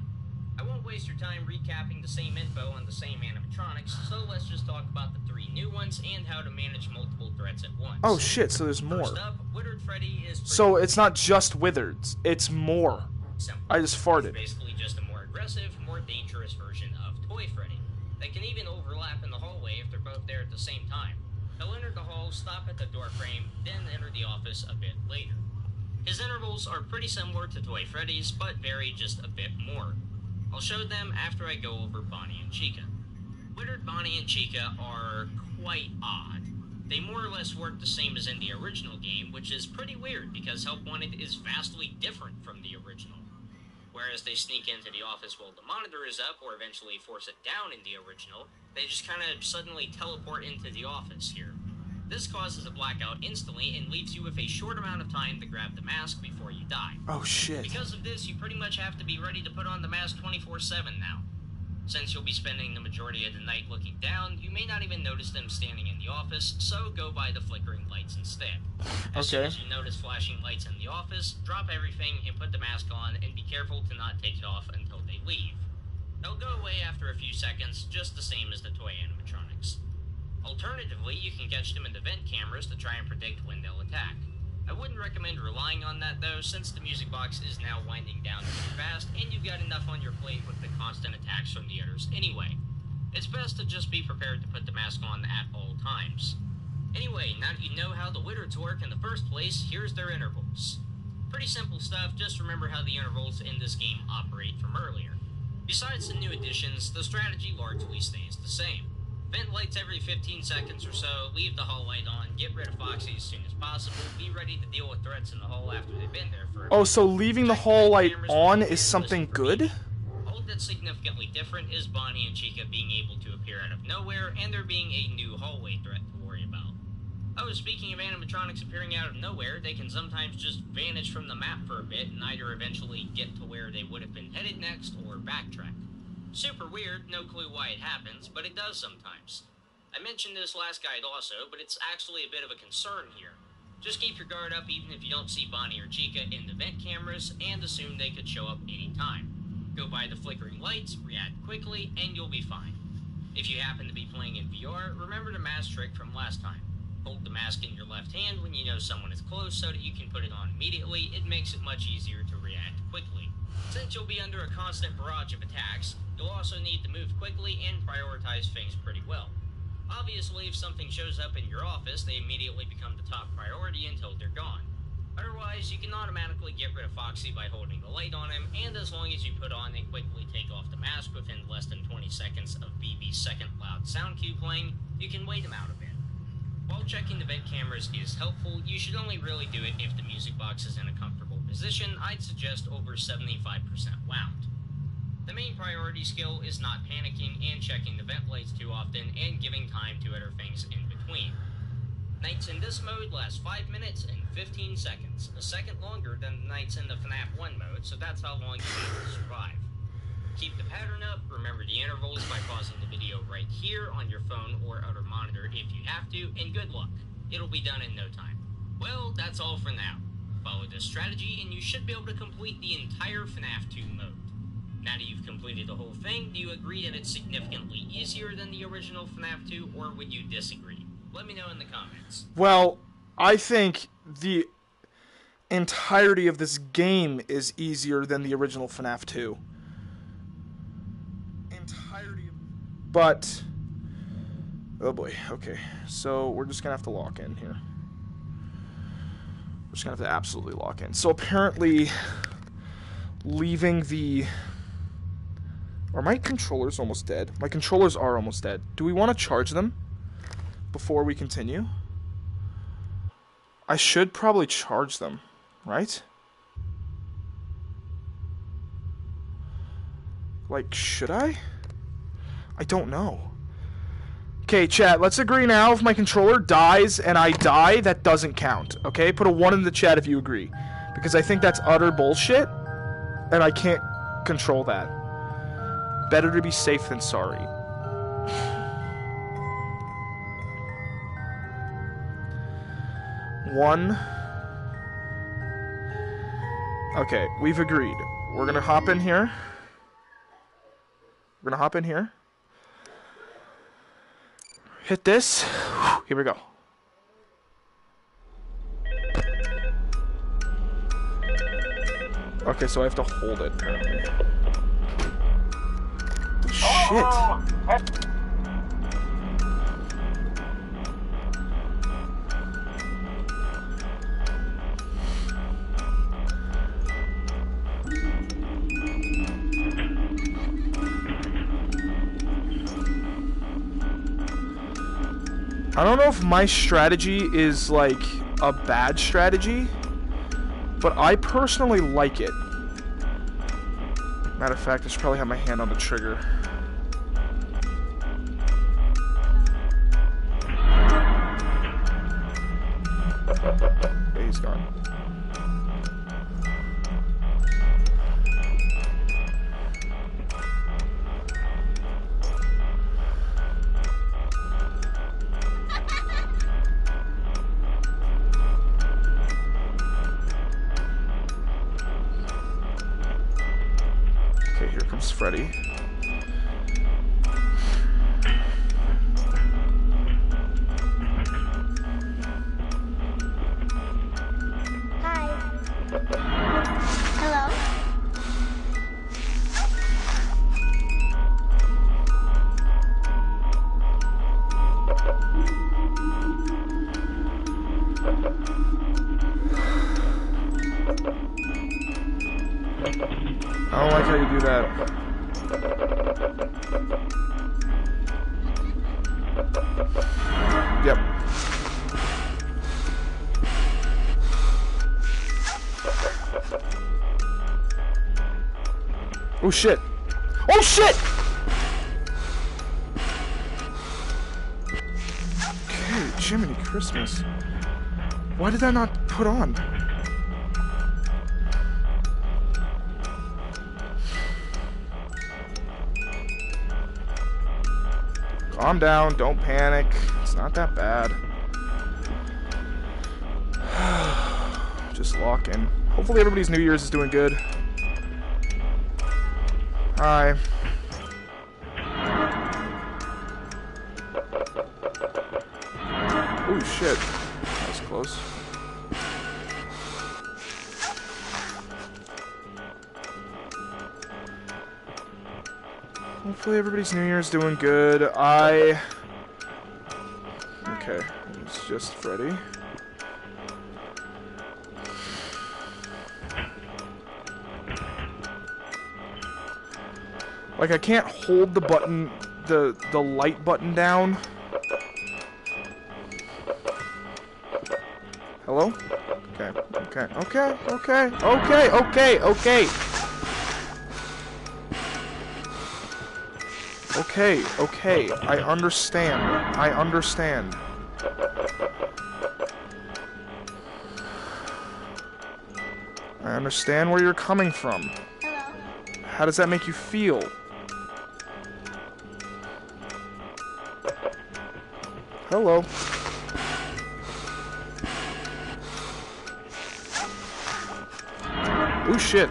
I won't waste your time recapping the same info on the same animatronics, so let's just talk about the 3 new ones and how to manage multiple threats at once. Oh shit, so there's more. First up, Withered Freddy is so it's not just Withered, it's more. Simple. I just farted. It's basically just a more aggressive, more dangerous version of Toy Freddy. They can even overlap in the hallway if they're both there at the same time. They'll enter the hall, stop at the door frame, then enter the office a bit later. His intervals are pretty similar to Toy Freddy's, but vary just a bit more. I'll show them after I go over Bonnie and Chica. Withered Bonnie and Chica are quite odd. They more or less work the same as in the original game, which is pretty weird because Help Wanted is vastly different from the original. Whereas they sneak into the office while the monitor is up, or eventually force it down in the original, they just kind of suddenly teleport into the office here. This causes a blackout instantly and leaves you with a short amount of time to grab the mask before you die. Oh shit. Because of this, you pretty much have to be ready to put on the mask 24/7 now. Since you'll be spending the majority of the night looking down, you may not even notice them standing in the office, so go by the flickering lights instead. As soon as you notice flashing lights in the office, drop everything and put the mask on, and be careful to not take it off until they leave. They'll go away after a few seconds, just the same as the toy animatronics. Alternatively, you can catch them in the vent cameras to try and predict when they'll attack. I wouldn't recommend relying on that though, since the music box is now winding down pretty fast, and you've got enough on your plate with the constant attacks from the others anyway. It's best to just be prepared to put the mask on at all times. Anyway, now that you know how the wizards work in the first place, here's their intervals. Pretty simple stuff, just remember how the intervals in this game operate from earlier. Besides the new additions, the strategy largely stays the same. Vent lights every 15 seconds or so, leave the hall light on, get rid of Foxy as soon as possible, be ready to deal with threats in the hall after they've been there for a Oh, so leaving the hall light on is something good? All that's significantly different is Bonnie and Chica being able to appear out of nowhere, and there being a new hallway threat to worry about. Oh, speaking of animatronics appearing out of nowhere, they can sometimes just vanish from the map for a bit and either eventually get to where they would have been headed next or backtrack. Super weird, no clue why it happens, but it does sometimes. I mentioned this last guide also, but it's actually a bit of a concern here. Just keep your guard up even if you don't see Bonnie or Chica in the vent cameras, and assume they could show up anytime. Go by the flickering lights, react quickly, and you'll be fine. If you happen to be playing in VR, remember the mask trick from last time. Hold the mask in your left hand when you know someone is close so that you can put it on immediately. It makes it much easier to react quickly. Since you'll be under a constant barrage of attacks, you'll also need to move quickly and prioritize things pretty well. Obviously, if something shows up in your office, they immediately become the top priority until they're gone. Otherwise, you can automatically get rid of Foxy by holding the light on him, and as long as you put on and quickly take off the mask within less than 20 seconds of BB's second loud sound cue playing, you can wait him out a bit. While checking the vent cameras is helpful, you should only really do it if the music box is in a comfortable position. I'd suggest over 75% wound. The main priority skill is not panicking and checking the vent lights too often and giving time to other things in between. Nights in this mode last 5 minutes and 15 seconds, a second longer than the nights in the Fnaf 1 mode, so that's how long you need to survive. Keep the pattern up, remember the intervals by pausing the video right here on your phone or other monitor if you have to, and good luck. It'll be done in no time. Well, that's all for now. Follow this strategy and you should be able to complete the entire Fnaf 2 mode. Now that you've completed the whole thing, do you agree that it's significantly easier than the original Fnaf 2, or would you disagree? Let me know in the comments. Well, I think the entirety of this game is easier than the original FNAF 2. But, oh boy, okay. So we're just gonna have to lock in here. We're just gonna have to absolutely lock in. So apparently, leaving the... Are my controllers almost dead? My controllers are almost dead. Do we want to charge them before we continue? I should probably charge them, right? Like, should I? I don't know. Okay, chat, let's agree now. If my controller dies and I die, that doesn't count. Okay? Put a 1 in the chat if you agree. Because I think that's utter bullshit, and I can't control that. Better to be safe than sorry. One. Okay, we've agreed. We're gonna hop in here. We're gonna hop in here. Hit this. Here we go. Okay, so I have to hold it, apparently. Shit. I don't know if my strategy is like a bad strategy, but I personally like it. Matter of fact, I should probably have my hand on the trigger. Yeah, he's gone. Okay, here comes Freddy. I don't like how you do that. Yep. Oh shit! Oh shit! Okay, Jiminy Christmas. Why did that not put on? Calm down, don't panic. It's not that bad. Just lock in. Hopefully everybody's New Year's is doing good. Hi. Oh shit. That was close. Hopefully everybody's New Year's doing good. Okay, it's just Freddy. Like, I can't hold the button, the light button down. Hello? Okay, okay, okay, okay, okay, okay, okay. Okay, okay, I understand. I understand. I understand where you're coming from. Hello. How does that make you feel? Hello. Oh shit.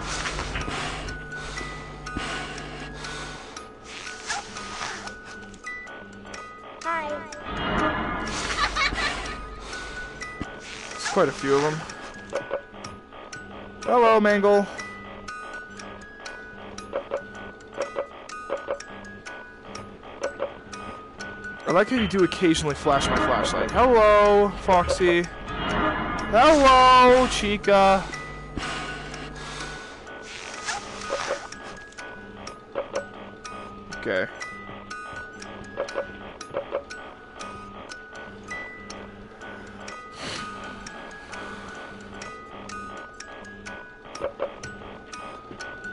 Hi. There's quite a few of them. Hello, Mangle. I like how you do occasionally flash my flashlight. Hello, Foxy. Hello, Chica. Okay.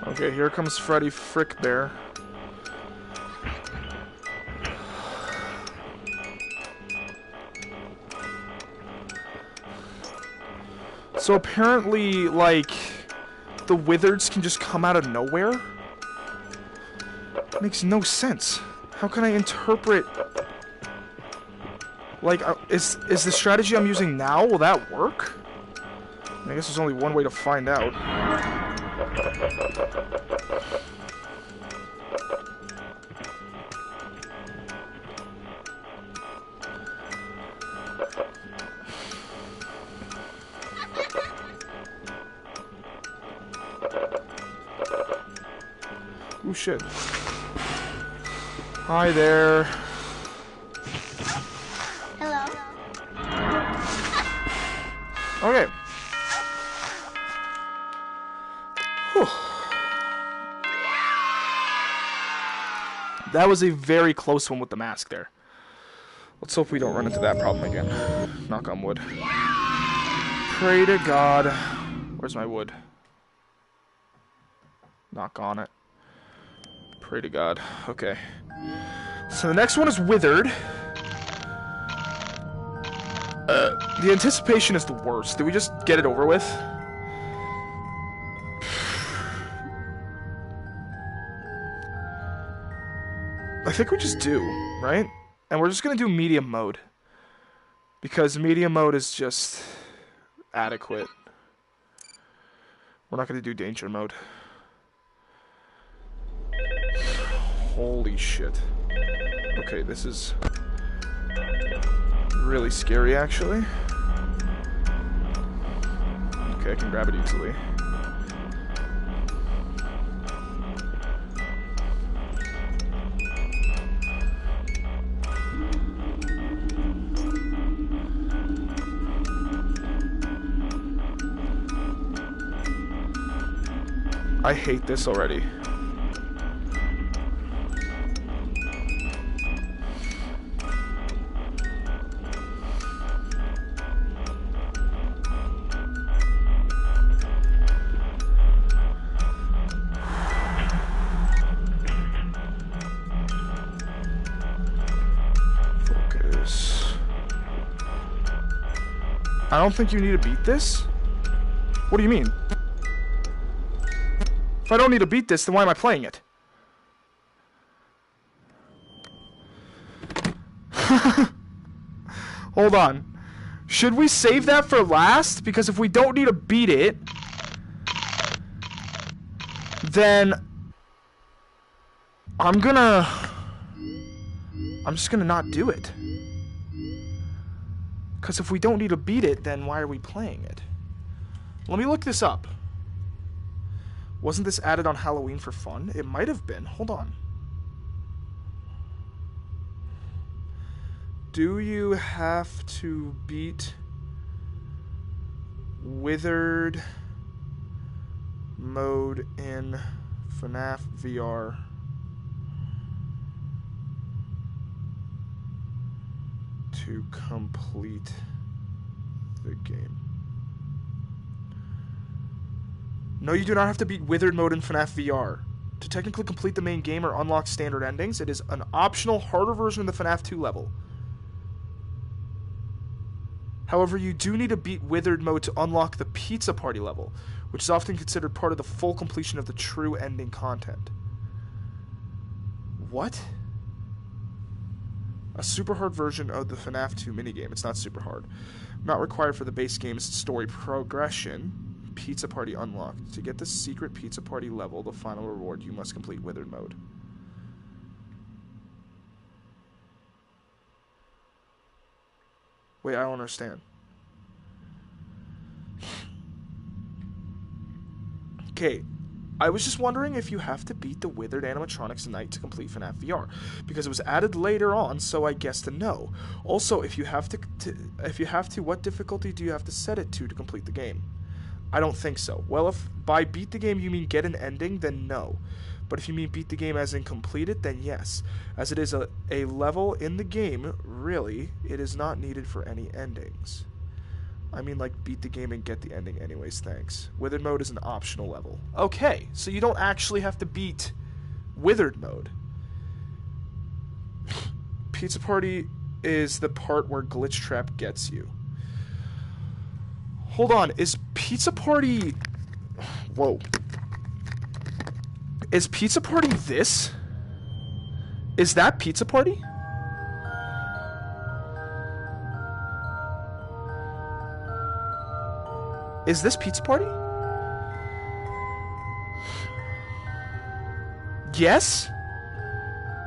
Okay, here comes Freddy Frickbear. So apparently, like, the wizards can just come out of nowhere? Makes no sense. How can I interpret... Like, is the strategy I'm using now, will that work? I guess there's only one way to find out. Oh shit. Hi there. Hello. Okay. Whew. That was a very close one with the mask there. Let's hope we don't run into that problem again. Knock on wood. Pray to God. Where's my wood? Knock on it. Pray to God. Okay. So the next one is withered. The anticipation is the worst. Did we just get it over with? I think we just do, right? And we're just gonna do medium mode. Because medium mode is just adequate. We're not gonna do danger mode. Holy shit. Okay, this is really scary, actually. Okay, I can grab it easily. I hate this already. Focus. I don't think you need to beat this. What do you mean? If I don't need to beat this, then why am I playing it? Hold on. Should we save that for last? Because if we don't need to beat it, then I'm just gonna not do it. Because if we don't need to beat it, then why are we playing it? Let me look this up. Wasn't this added on Halloween for fun? It might have been. Hold on. Do you have to beat withered mode in Fnaf VR? To complete the game? No, you do not have to beat withered mode in Fnaf VR. To technically complete the main game or unlock standard endings, it is an optional, harder version of the Fnaf 2 level. However, you do need to beat withered mode to unlock the pizza party level, which is often considered part of the full completion of the true ending content. What? A super hard version of the Fnaf 2 minigame. It's not super hard. Not required for the base game's story progression. Pizza Party unlocked. To get the secret Pizza Party level, the final reward, you must complete withered mode. Wait, I don't understand. Okay, I was just wondering if you have to beat the withered animatronics tonight to complete Fnaf VR, because it was added later on, so I guessed a no. Also, if you have to, what difficulty do you have to set it to complete the game? I don't think so. Well, if by beat the game you mean get an ending, then no. But if you mean beat the game as in complete it, then yes. As it is a level in the game, really, it is not needed for any endings. I mean, like, beat the game and get the ending anyways, thanks. Withered mode is an optional level. Okay, so you don't actually have to beat withered mode. Pizza Party is the part where Glitch Trap gets you. Hold on, is Pizza Party... Whoa. Is Pizza Party this? Is that Pizza Party? Is this Pizza Party? Yes?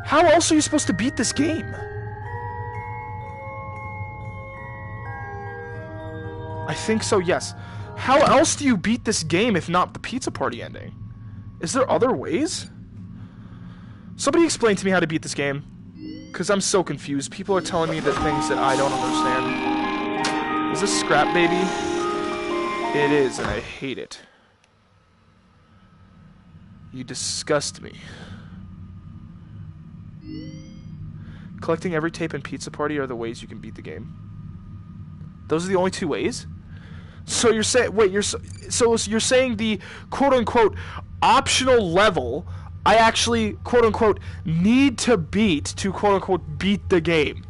How else are you supposed to beat this game? I think so, yes. How else do you beat this game if not the Pizza Party ending? Is there other ways? Somebody explain to me how to beat this game. Because I'm so confused. People are telling me the things that I don't understand. Is this Scrap Baby? It is, and I hate it. You disgust me. Collecting every tape and Pizza Party are the ways you can beat the game. Those are the only two ways? So you're saying, wait, so you're saying the quote-unquote optional level I actually quote-unquote need to beat to quote-unquote beat the game.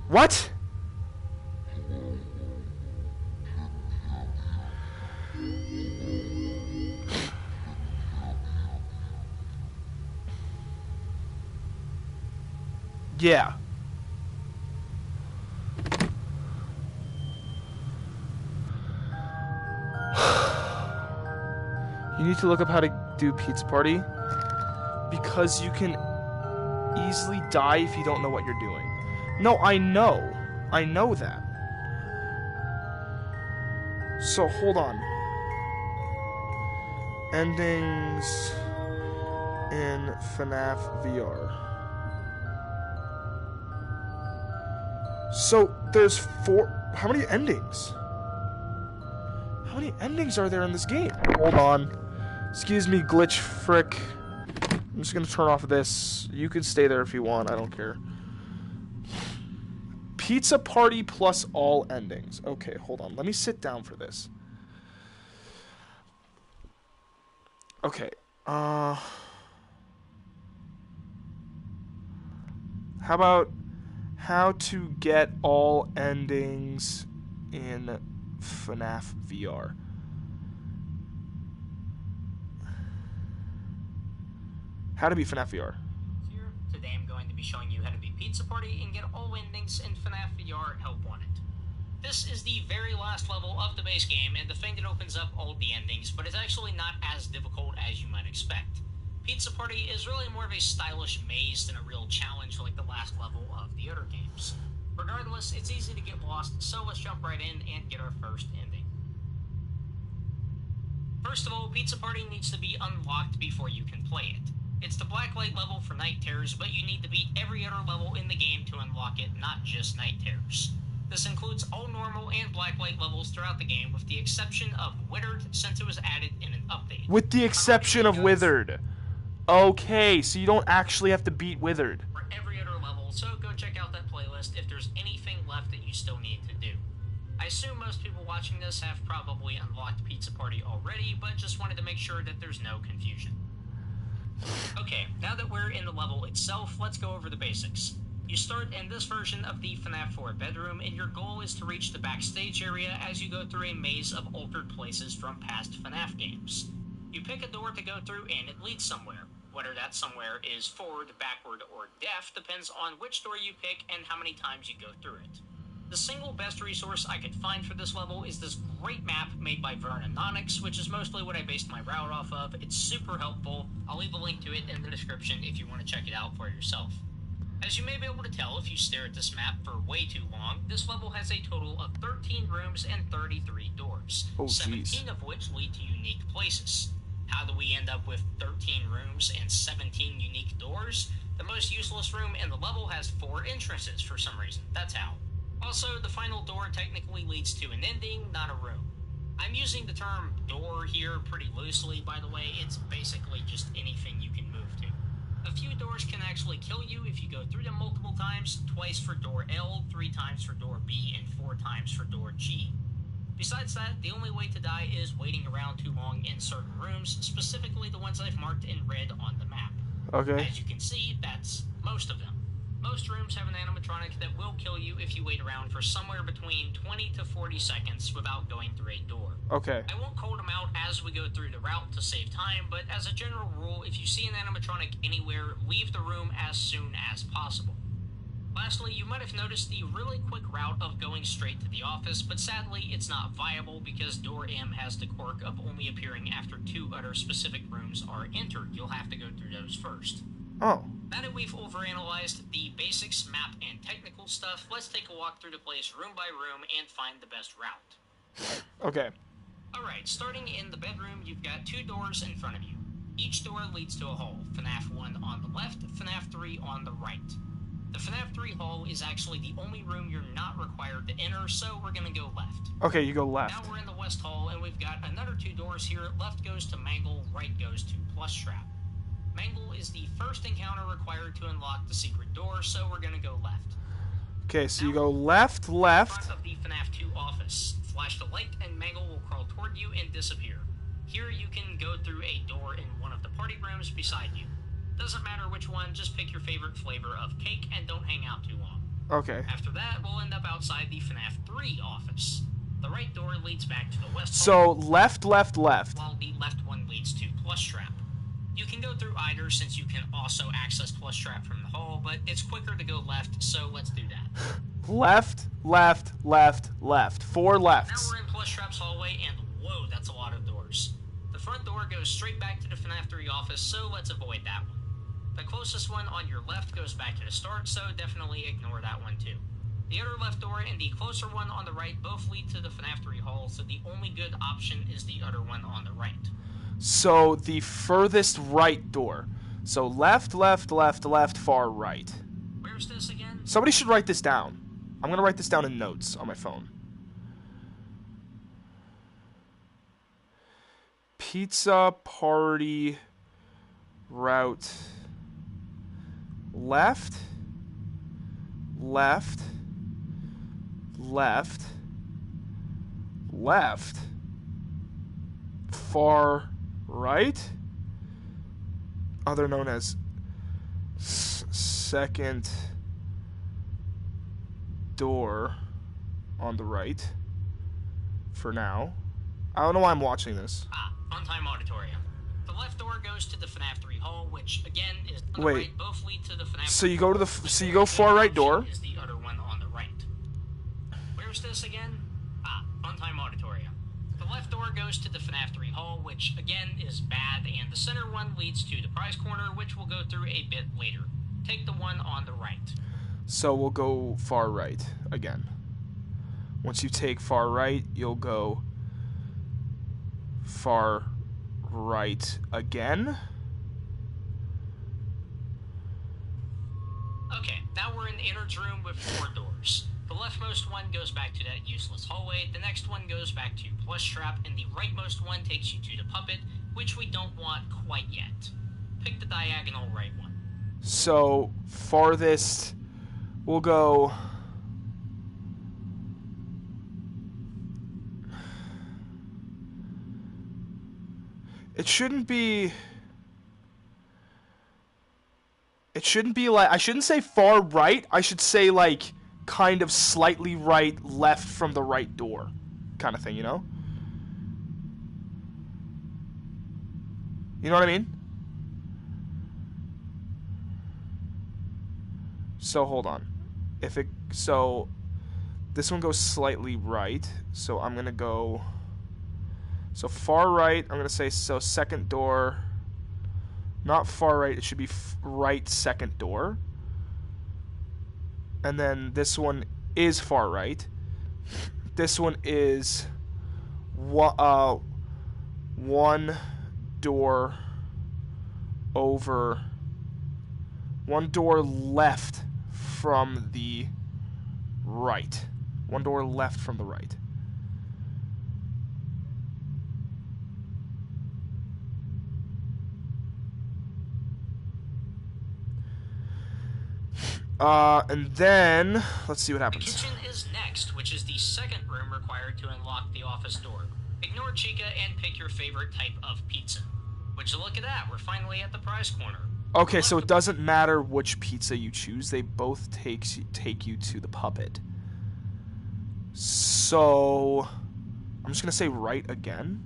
What? Yeah. You need to look up how to do Pizza Party because you can easily die if you don't know what you're doing. No, I know. I know that. So, hold on. Endings in Fnaf VR. So, there's 4... How many endings? How many endings are there in this game? Hold on. Excuse me, glitch frick. I'm just gonna turn off this. You can stay there if you want. I don't care. Pizza Party plus all endings. Okay, hold on. Let me sit down for this. Okay. How about how to get all endings in Fnaf VR? How to beat Fnaf VR. Here, today I'm going to be showing you how to beat Pizza Party and get all endings in Fnaf VR Help Wanted. This is the very last level of the base game and the thing that opens up all the endings, but it's actually not as difficult as you might expect. Pizza Party is really more of a stylish maze than a real challenge like the last level of the other games. Regardless, it's easy to get lost, so let's jump right in and get our first ending. First of all, Pizza Party needs to be unlocked before you can play it. It's the Blacklight level for Night Terrors, but you need to beat every other level in the game to unlock it, not just Night Terrors. This includes all normal and Blacklight levels throughout the game, with the exception of Withered, since it was added in an update. With the exception of Withered. Okay, so you don't actually have to beat Withered. For every other level, so go check out that playlist if there's anything left that you still need to do. I assume most people watching this have probably unlocked Pizza Party already, but just wanted to make sure that there's no confusion. Okay, now that we're in the level itself, let's go over the basics. You start in this version of the Fnaf 4 bedroom, and your goal is to reach the backstage area as you go through a maze of altered places from past Fnaf games. You pick a door to go through and it leads somewhere. Whether that somewhere is forward, backward, or left depends on which door you pick and how many times you go through it. The single best resource I could find for this level is this great map made by Vernononics, which is mostly what I based my route off of. It's super helpful. I'll leave a link to it in the description if you want to check it out for yourself. As you may be able to tell if you stare at this map for way too long, this level has a total of 13 rooms and 33 doors, 17 of which lead to unique places. How do we end up with 13 rooms and 17 unique doors? The most useless room in the level has 4 entrances for some reason. That's how. Also, the final door technically leads to an ending, not a room. I'm using the term door here pretty loosely, by the way. It's basically just anything you can move to. A few doors can actually kill you if you go through them multiple times, twice for door L, 3 times for door B, and 4 times for door G. Besides that, the only way to die is waiting around too long in certain rooms, specifically the ones I've marked in red on the map. Okay. As you can see, that's most of them. Most rooms have an animatronic that will kill you if you wait around for somewhere between 20 to 40 seconds without going through a door. Okay. I won't call them out as we go through the route to save time, but as a general rule, if you see an animatronic anywhere, leave the room as soon as possible. Lastly, you might have noticed the really quick route of going straight to the office, but sadly it's not viable because door M has the quirk of only appearing after 2 other specific rooms are entered. You'll have to go through those first. Oh. Now that we've overanalyzed the basics, map, and technical stuff, let's take a walk through the place room by room and find the best route. Okay. Alright, starting in the bedroom, you've got 2 doors in front of you. Each door leads to a hall. Fnaf 1 on the left, Fnaf 3 on the right. The Fnaf 3 hall is actually the only room you're not required to enter, so we're gonna go left. Okay, you go left. Now we're in the west hall, and we've got another 2 doors here. Left goes to Mangle, right goes to Plush Trap. Mangle is the first encounter required to unlock the secret door, so we're gonna go left. Okay, so Now, you go left, in left. front of the FNAF 2 office. Flash the light and Mangle will crawl toward you and disappear. Here you can go through a door in one of the party rooms beside you. Doesn't matter which one, just pick your favorite flavor of cake and don't hang out too long. Okay. After that, we'll end up outside the FNAF 3 office. The right door leads back to the west So hall, left, left, left. while the left one leads to Plush Trap. You can go through either since you can also access Plush Trap from the hall, but it's quicker to go left, so let's do that. Left, left, left, left. 4 Now lefts. we're in Plush Trap's hallway, and whoa, that's a lot of doors. The front door goes straight back to the FNAF 3 office, so let's avoid that one. The closest one on your left goes back to the start, so definitely ignore that one too. The other left door and the closer one on the right both lead to the FNAF 3 hall, so the only good option is the other one on the right. So the furthest right door. So left, left, left, left, far right. Where's this again? Somebody should write this down. I'm going to write this down in notes on my phone. Pizza party route. Left, left, left, left, far right, other known as second door on the right for now. I don't know why I'm watching this. Funtime Auditorium. The left door goes to the FNAF 3 hall, which again is on the Wait. right. Both lead to the FNAF. So you go to the so you go far right door. Is the other one on the right. Where's this again? Funtime Auditorium. The left door goes to the FNAF 3 hall, which again is bad, and the center one leads to the prize corner, which we'll go through a bit later. Take the one on the right. So we'll go far right again. Once you take far right, you'll go far right again. Okay, now we're in the innards room with 4 doors. The leftmost one goes back to that useless hallway, the next one goes back to Plush Trap, and the rightmost one takes you to the puppet, which we don't want quite yet. Pick the diagonal right one. So farthest, we'll go. It shouldn't be like, I shouldn't say far right, I should say like kind of slightly right, left from the right door kind of thing, you know? You know what I mean? So hold on. So this one goes slightly right, so I'm gonna go, so far right, I'm gonna say, so second door, not far right, it should be right second door. And then this one is far right. This one is one door over, one door left from the right. One door left from the right. And then, let's see what The happens. kitchen is next, which is the second room required to unlock the office door. Ignore Chica and pick your favorite type of pizza. Would you look at that? We're finally at the prize corner. Okay, so it doesn't matter which pizza you choose. They both take you to the puppet. So, I'm just going to say right again.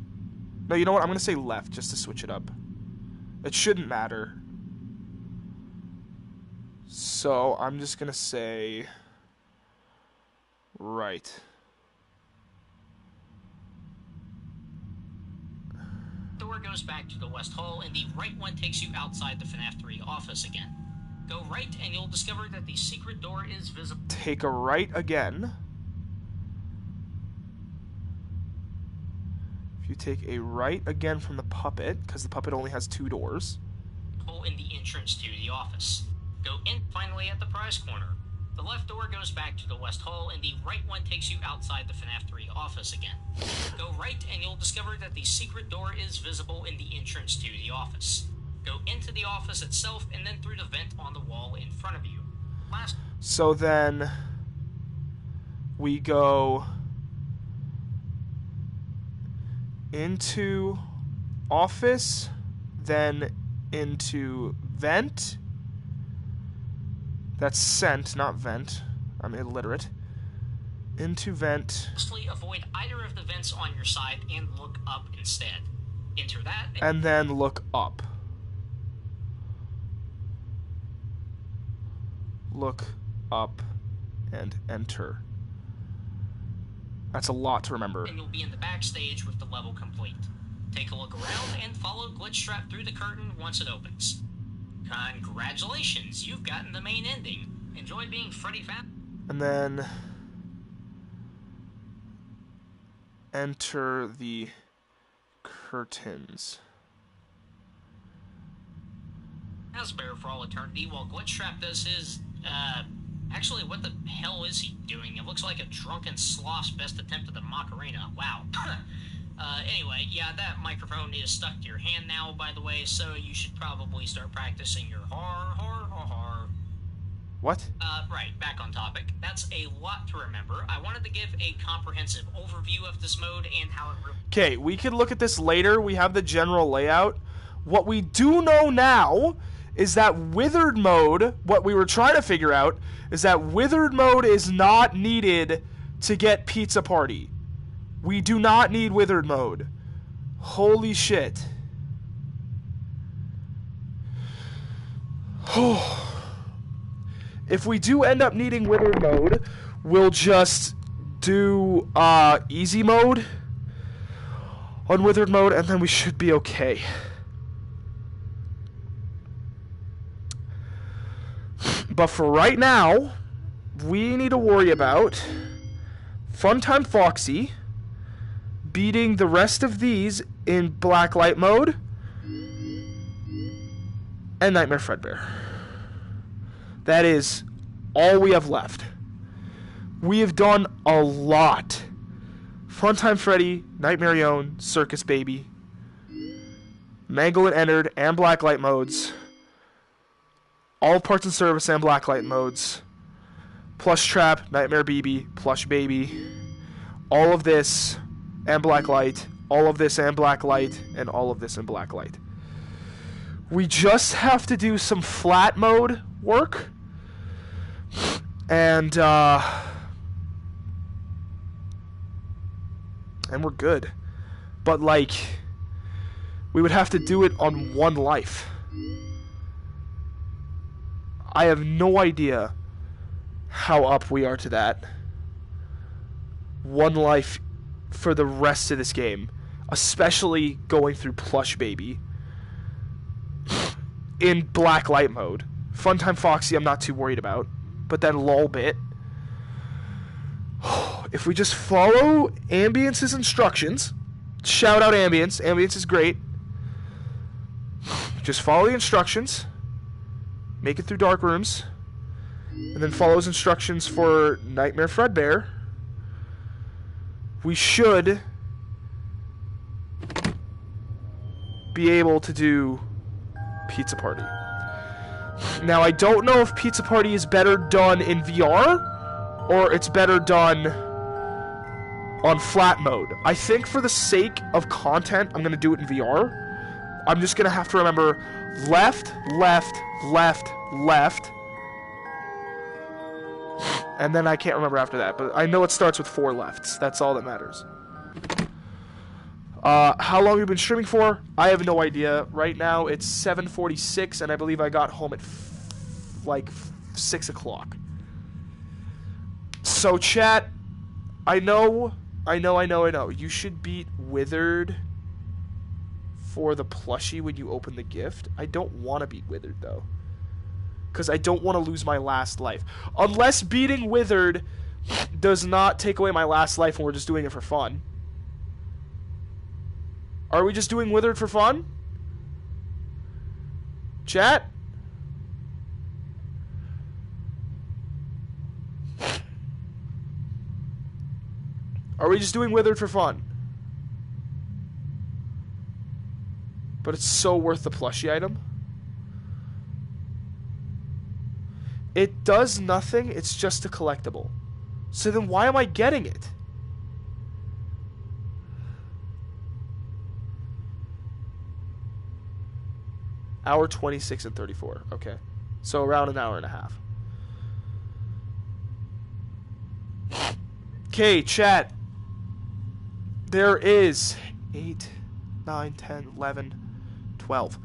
No, you know what? I'm going to say left just to switch it up. It shouldn't matter. So, I'm just going to say right. Door goes back to the west hall, and the right one takes you outside the FNAF 3 office again. Go right, and you'll discover that the secret door is visible. Take a right again. If you take a right again from the puppet, because the puppet only has 2 doors. In the entrance to the office. Go in finally at the prize corner. The left door goes back to the west hall, and the right one takes you outside the FNAF 3 office again. Go right, and you'll discover that the secret door is visible in the entrance to the office. Go into the office itself and then through the vent on the wall in front of you. So then we go into office, then into vent. That's sent, not vent. I'm illiterate. Into vent. Lastly, avoid either of the vents on your side and look up instead. Enter that. And then look up. Look up and enter. That's a lot to remember. And you'll be in the backstage with the level complete. Take a look around and follow Glitchtrap through the curtain once it opens. Congratulations, you've gotten the main ending. Enjoy being Freddy Fat. And then enter the curtains. Asbear for all eternity while Glitchtrap does his, actually, what the hell is he doing? It looks like a drunken sloth's best attempt at the Macarena. Wow. Anyway, yeah, that microphone is stuck to your hand now, by the way, so you should probably start practicing your har. What? Right, back on topic. That's a lot to remember. I wanted to give a comprehensive overview of this mode and how it really... Okay, we can look at this later. We have the general layout. What we do know now is that withered mode, what we were trying to figure out, is that withered mode is not needed to get Pizza Party. We do not need withered mode. Holy shit. If we do end up needing withered mode, we'll just do easy mode on withered mode, and then we should be okay. But for right now, we need to worry about Funtime Foxy beating the rest of these in blacklight mode and Nightmare Fredbear. That is all we have left. We have done a lot. Funtime Freddy, Nightmare Yone, Circus Baby, Mangle and Entered, and blacklight modes. All parts and service and blacklight modes. Plush Trap, Nightmare BB, Plush Baby. All of this and blacklight. All of this and blacklight. And all of this and blacklight. We just have to do some flat mode work. And we're good. But, like, we would have to do it on one life. I have no idea how up we are to that. One life for the rest of this game. Especially going through Plush Baby. In blacklight mode. Funtime Foxy I'm not too worried about. But then Lolbit. If we just follow Ambience's instructions. Shout out Ambience. Ambience is great. Just follow the instructions. Make it through dark rooms. And then follow his instructions for Nightmare Fredbear. We should be able to do Pizza Party. Now, I don't know if Pizza Party is better done in VR or it's better done on flat mode. I think for the sake of content, I'm going to do it in VR. I'm just going to have to remember left, left, left, left. And then I can't remember after that, but I know it starts with 4 lefts. That's all that matters. How long have you been streaming for? I have no idea. Right now, it's 7:46, and I believe I got home at, like, 6 o'clock. So, chat, I know. You should beat Withered for the plushie when you open the gift. I don't want to beat Withered, though. Because I don't want to lose my last life. Unless beating Withered does not take away my last life and we're just doing it for fun. Are we just doing Withered for fun? Chat? Are we just doing Withered for fun? But it's so worth the plushie item. It does nothing, it's just a collectible. So then why am I getting it? Hour 26 and 34. Okay. So around an hour and a half. Okay, chat. There is 8, 9, 10, 11, 12.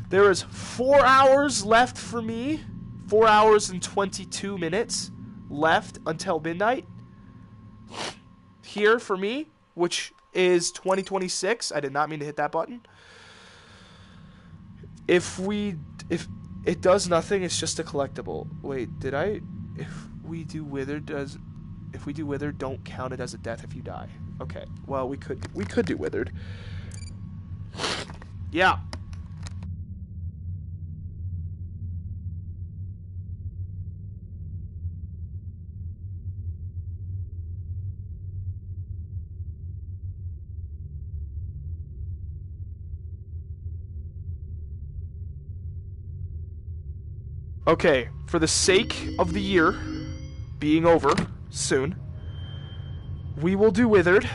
There is 4 hours left for me. 4 hours and 22 minutes left until midnight. Here for me, which is 2026. I did not mean to hit that button. If it does nothing, it's just a collectible. Wait, did I? If we do wither, don't count it as a death if you die. Okay. Well, we could do withered. Yeah. Okay, for the sake of the year being over soon, we will do Withered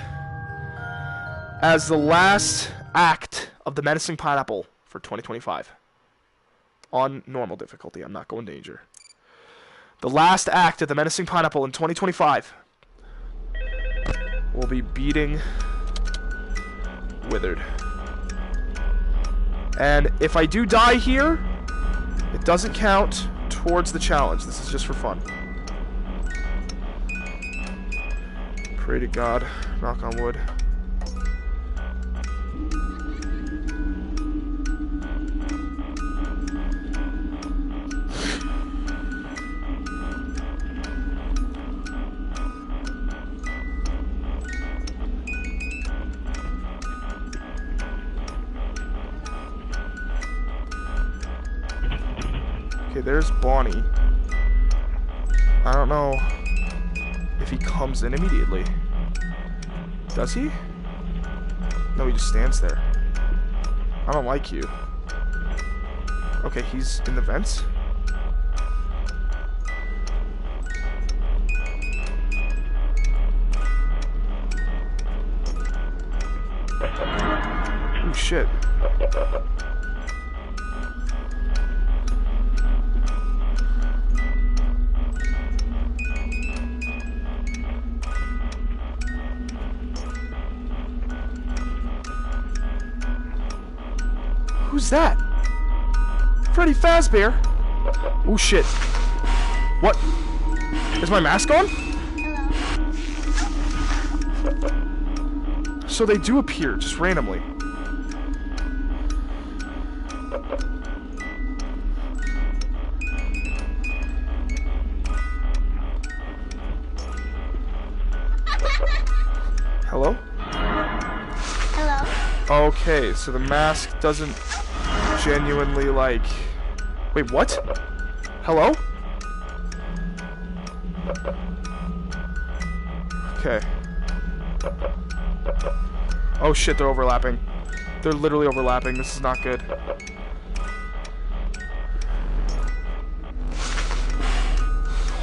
as the last act of the Menacing Pineapple for 2025. On normal difficulty, I'm not going danger. The last act of the Menacing Pineapple in 2025 will be beating Withered. And if I do die here, it doesn't count towards the challenge. This is just for fun. Pray to God. Knock on wood. Okay, there's Bonnie. I don't know if he comes in immediately. Does he? No, he just stands there. I don't like you. Okay, he's in the vents. Oh shit. Who's that? Freddy Fazbear? Oh shit. What? Is my mask on? Hello. So they do appear, just randomly. Hello? Hello. Okay, so the mask doesn't genuinely, like... Wait, what? Hello? Okay. Oh shit, they're overlapping. They're literally overlapping. This is not good.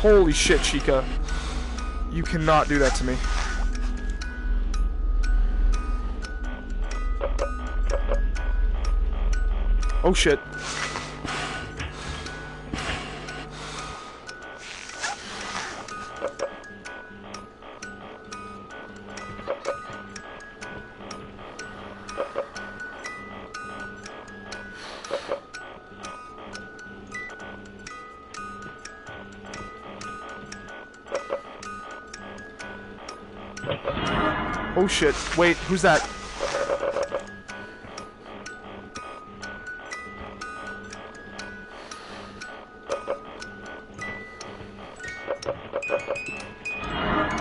Holy shit, Chica. You cannot do that to me. Oh shit. Oh shit. Wait, who's that?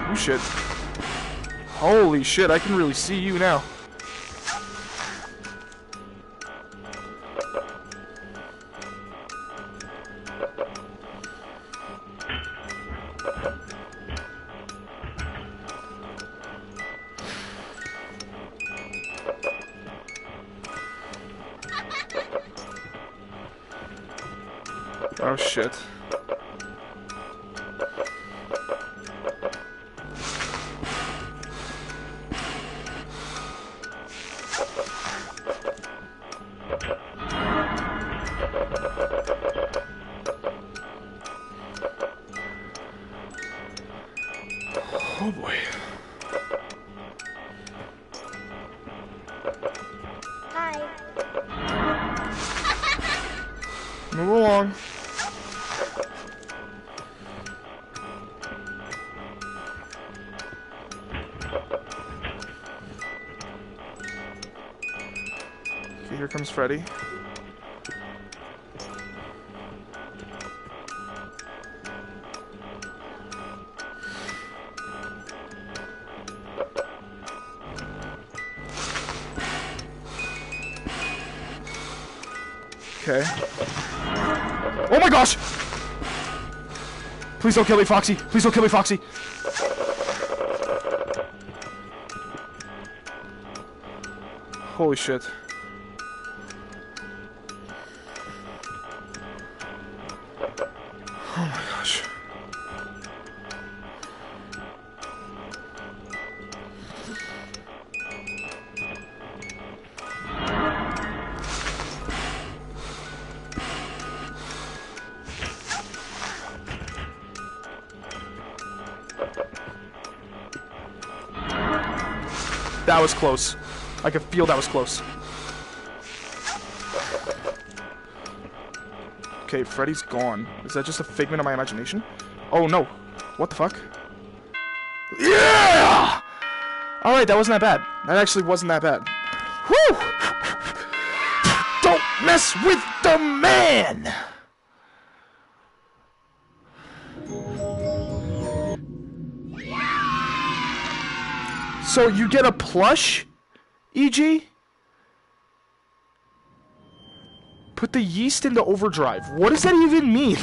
Oh shit. Holy shit, I can really see you now. Oh shit. Oh boy. Hi. Move along. Okay, here comes Freddy. Okay. Oh my gosh! Please don't kill me, Foxy. Please don't kill me, Foxy. Holy shit. Oh my gosh. That was close. I could feel that was close. Okay, Freddy's gone. Is that just a figment of my imagination? Oh no. What the fuck? Yeah! Alright, that wasn't that bad. That actually wasn't that bad. Whew! Don't mess with the man! So you get a plush, EG? Put the yeast into overdrive. What does that even mean?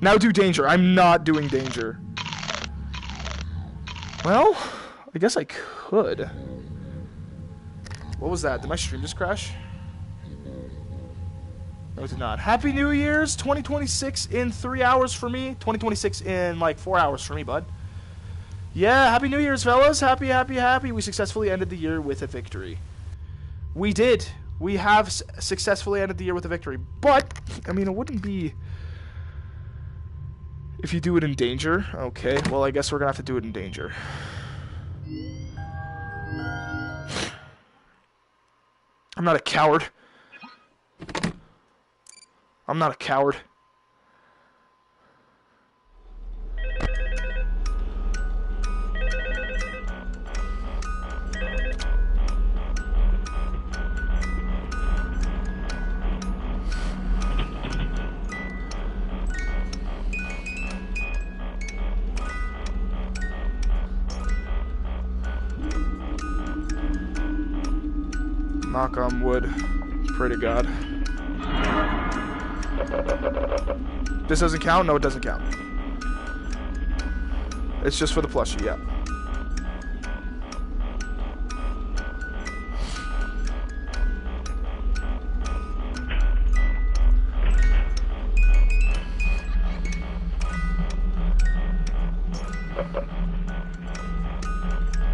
Now do danger. I'm not doing danger. Well, I guess I could. What was that? Did my stream just crash? No, it did not. Happy New Year's 2026 in 3 hours for me. 2026 in like 4 hours for me, bud. Yeah, Happy New Year's, fellas. Happy, happy, happy. We successfully ended the year with a victory. We did. We have successfully ended the year with a victory. But, I mean, it wouldn't be... If you do it in danger. Okay, well, I guess we're going to have to do it in danger. I'm not a coward. I'm not a coward. Knock on wood. Pray to God. This doesn't count? No, it doesn't count. It's just for the plushie, yeah.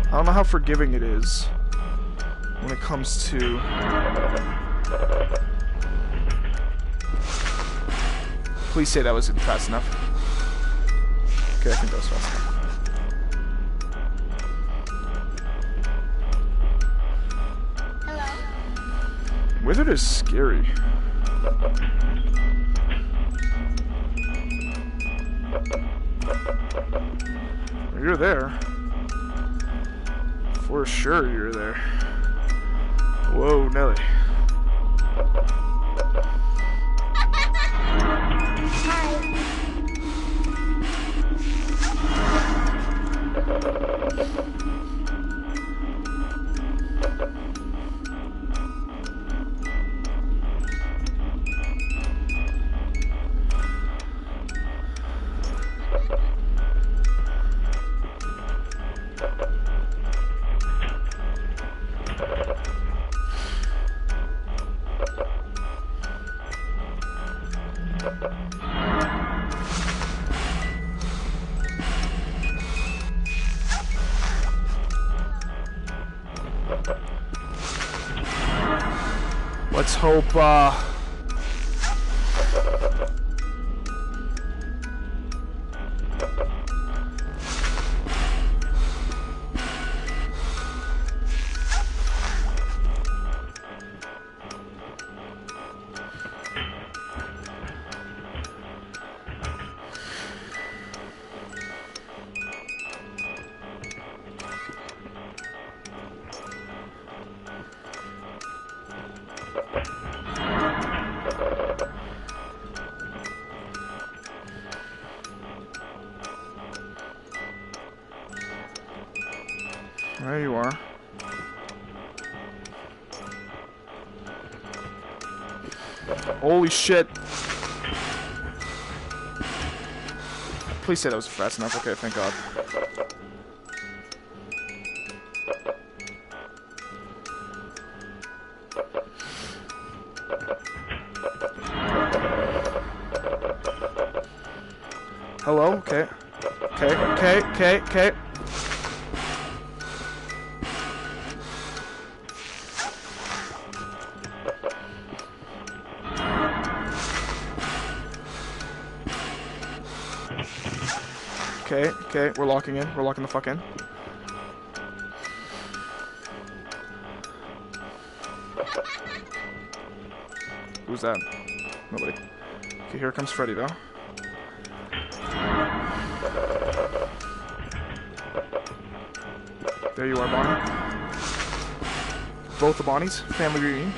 I don't know how forgiving it is when it comes to... Please say that wasn't fast enough. Okay, I think that was fast enough. Hello. Wizard is scary. You're there. For sure you're there. Whoa, Nelly. Let's hope, There you are. Holy shit. Please say that was fast enough. Okay, thank God. Hello? Okay. Okay. Okay, we're locking in. We're locking the fuck in. Who's that? Nobody. Okay, here comes Freddy, though. There you are, Bonnie. Both the Bonnies. Family reunion.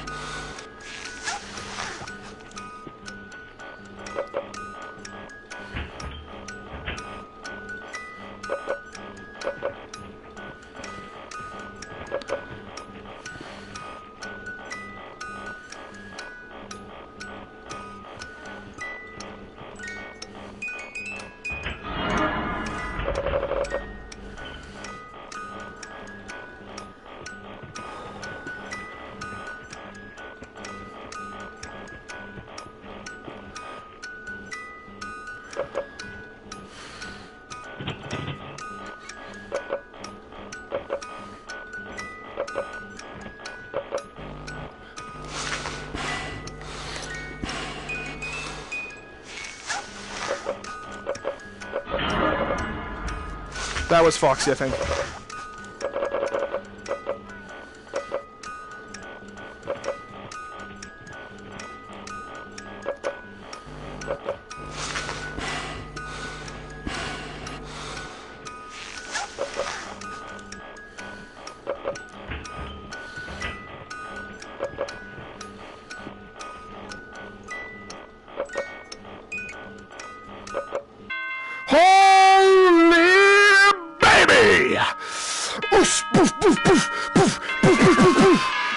That was Foxy, I think.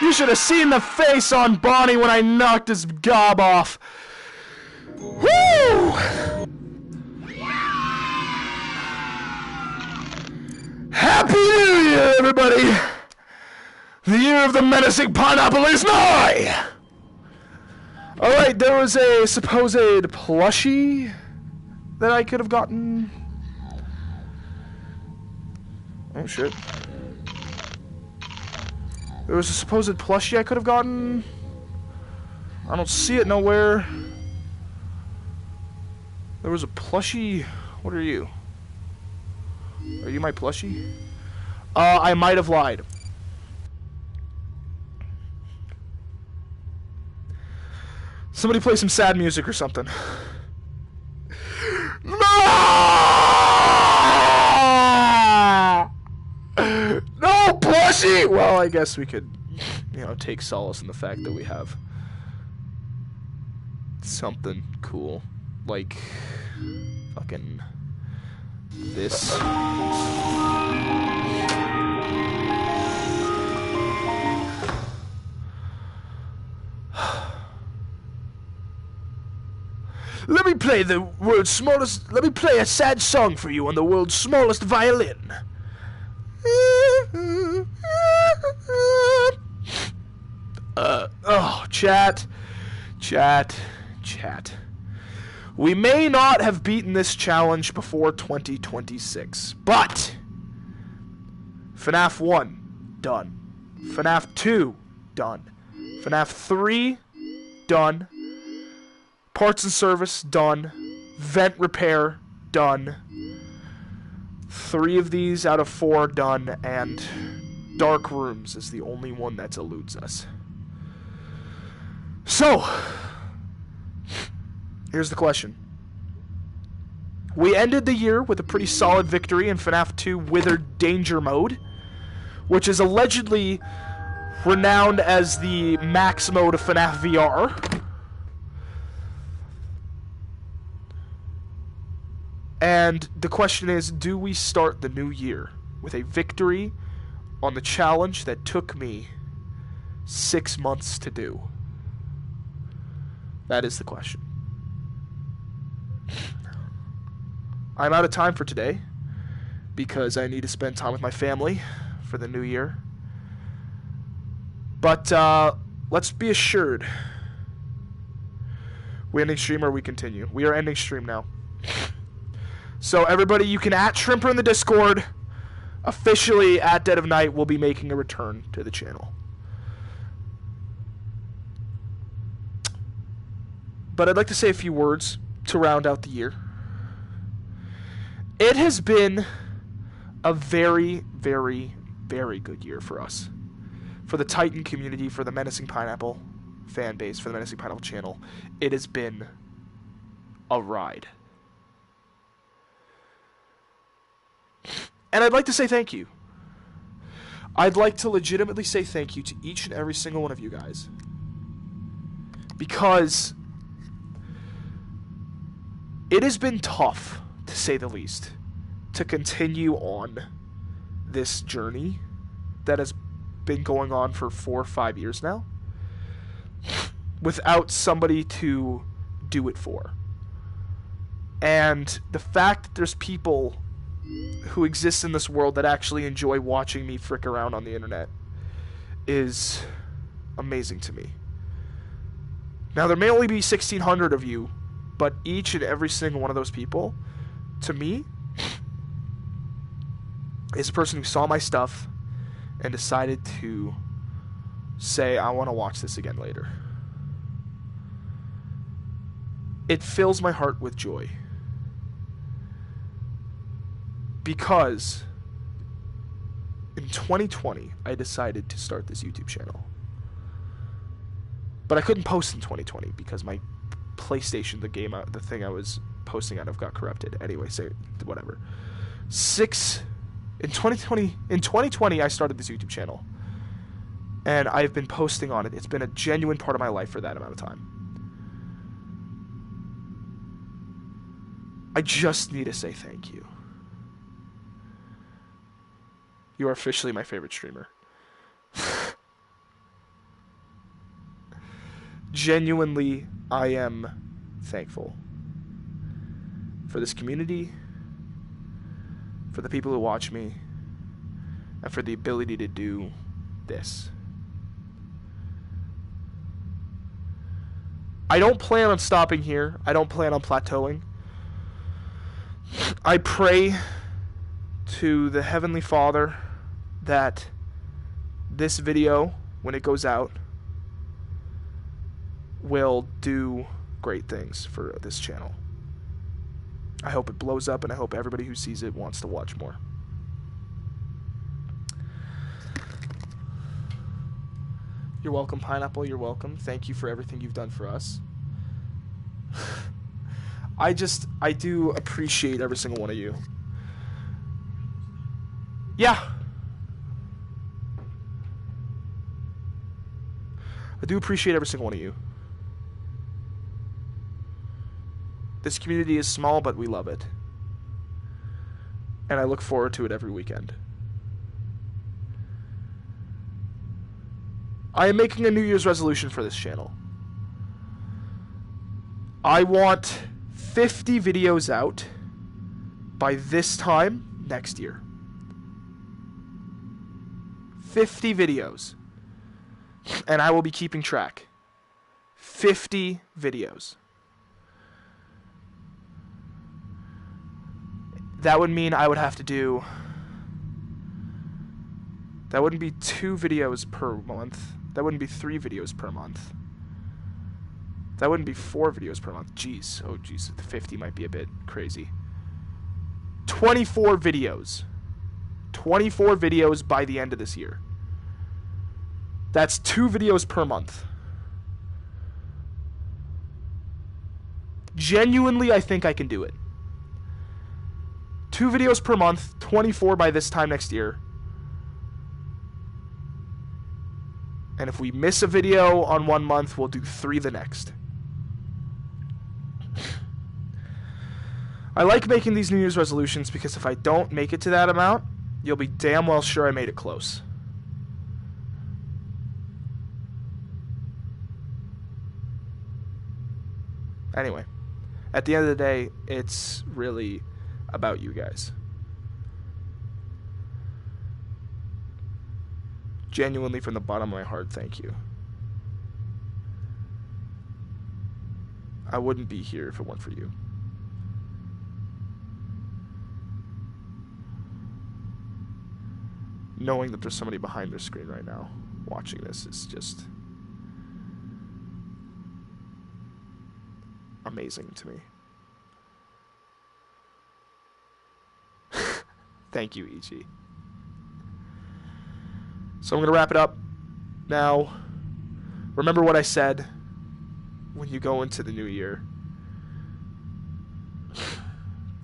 You should have seen the face on Bonnie when I knocked his gob off. Woo! Happy New Year, everybody! The year of the menacing pineapple is nigh! Alright, there was a supposed plushie that I could have gotten. Oh shit. There was a supposed plushie I could have gotten. I don't see it nowhere. There was a plushie. What are you? Are you my plushie? I might have lied. Somebody play some sad music or something. No plushie! Well, I guess we could, take solace in the fact that we have something cool. Like, fucking this. Let me play the world's smallest. Let me play a sad song for you on the world's smallest violin. Chat. We may not have beaten this challenge before 2026, but Fnaf 1, done. Fnaf 2, done. Fnaf 3, done. Parts and service, done. Vent repair, done. 3 of these out of 4 done, and dark rooms is the only one that eludes us. So, here's the question. We ended the year with a pretty solid victory in FNAF 2 Withered Danger Mode, which is allegedly renowned as the max mode of FNAF VR. And the question is, do we start the new year with a victory on the challenge that took me 6 months to do? That is the question. I'm out of time for today because I need to spend time with my family for the new year. But let's be assured. We ending stream or we continue? We are ending stream now. So everybody, you can @ Shrimper in the Discord. Officially, at Dead of Night will be making a return to the channel. But I'd like to say a few words to round out the year. It has been a very, very, very good year for us. For the Titan community, for the Menacing Pineapple fan base, for the Menacing Pineapple channel. It has been a ride. And I'd like to say thank you. I'd like to legitimately say thank you to each and every single one of you guys. Because it has been tough, to say the least, to continue on this journey that has been going on for 4 or 5 years now without somebody to do it for. And the fact that there's people who exist in this world that actually enjoy watching me frick around on the internet is amazing to me. Now, there may only be 1,600 of you, but each and every single one of those people, to me, is a person who saw my stuff and decided to say, I want to watch this again later. It fills my heart with joy. Because in 2020, I decided to start this YouTube channel. But I couldn't post in 2020 because my PlayStation, the thing I was posting out of, got corrupted. Anyway, say whatever. In 2020, I started this YouTube channel. And I've been posting on it. It's been a genuine part of my life for that amount of time. I just need to say thank you. You are officially my favorite streamer. Genuinely, I am thankful for this community, for the people who watch me, and for the ability to do this. I don't plan on stopping here. I don't plan on plateauing. I pray to the Heavenly Father that this video, when it goes out, will do great things for this channel. I hope it blows up, and I hope everybody who sees it wants to watch more. You're welcome, Pineapple. You're welcome. Thank you for everything you've done for us. I do appreciate every single one of you. Yeah. I do appreciate every single one of you. This community is small, but we love it. And I look forward to it every weekend. I am making a New Year's resolution for this channel. I want 50 videos out by this time next year. 50 videos. And I will be keeping track. 50 videos. That would mean I would have to do... That wouldn't be 2 videos per month. That wouldn't be 3 videos per month. That wouldn't be 4 videos per month. Jeez. Oh, jeez. 50 might be a bit crazy. 24 videos. 24 videos by the end of this year. That's 2 videos per month. Genuinely, I think I can do it. 2 videos per month, 24 by this time next year. And if we miss a video on one month, we'll do 3 the next. I like making these New Year's resolutions because if I don't make it to that amount, you'll be damn well sure I made it close. Anyway, at the end of the day, it's really about you guys. Genuinely, from the bottom of my heart, thank you. I wouldn't be here if it weren't for you. Knowing that there's somebody behind their screen right now watching this is just amazing to me. Thank you, EG. So I'm going to wrap it up. Now, remember what I said when you go into the new year.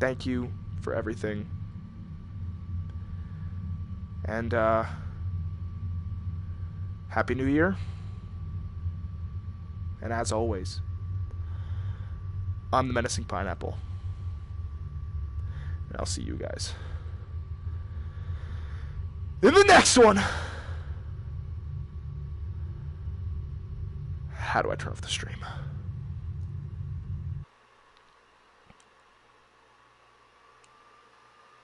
Thank you for everything. And, Happy New Year. And as always, I'm the Menacing Pineapple. And I'll see you guys in the next one. How do I turn off the stream?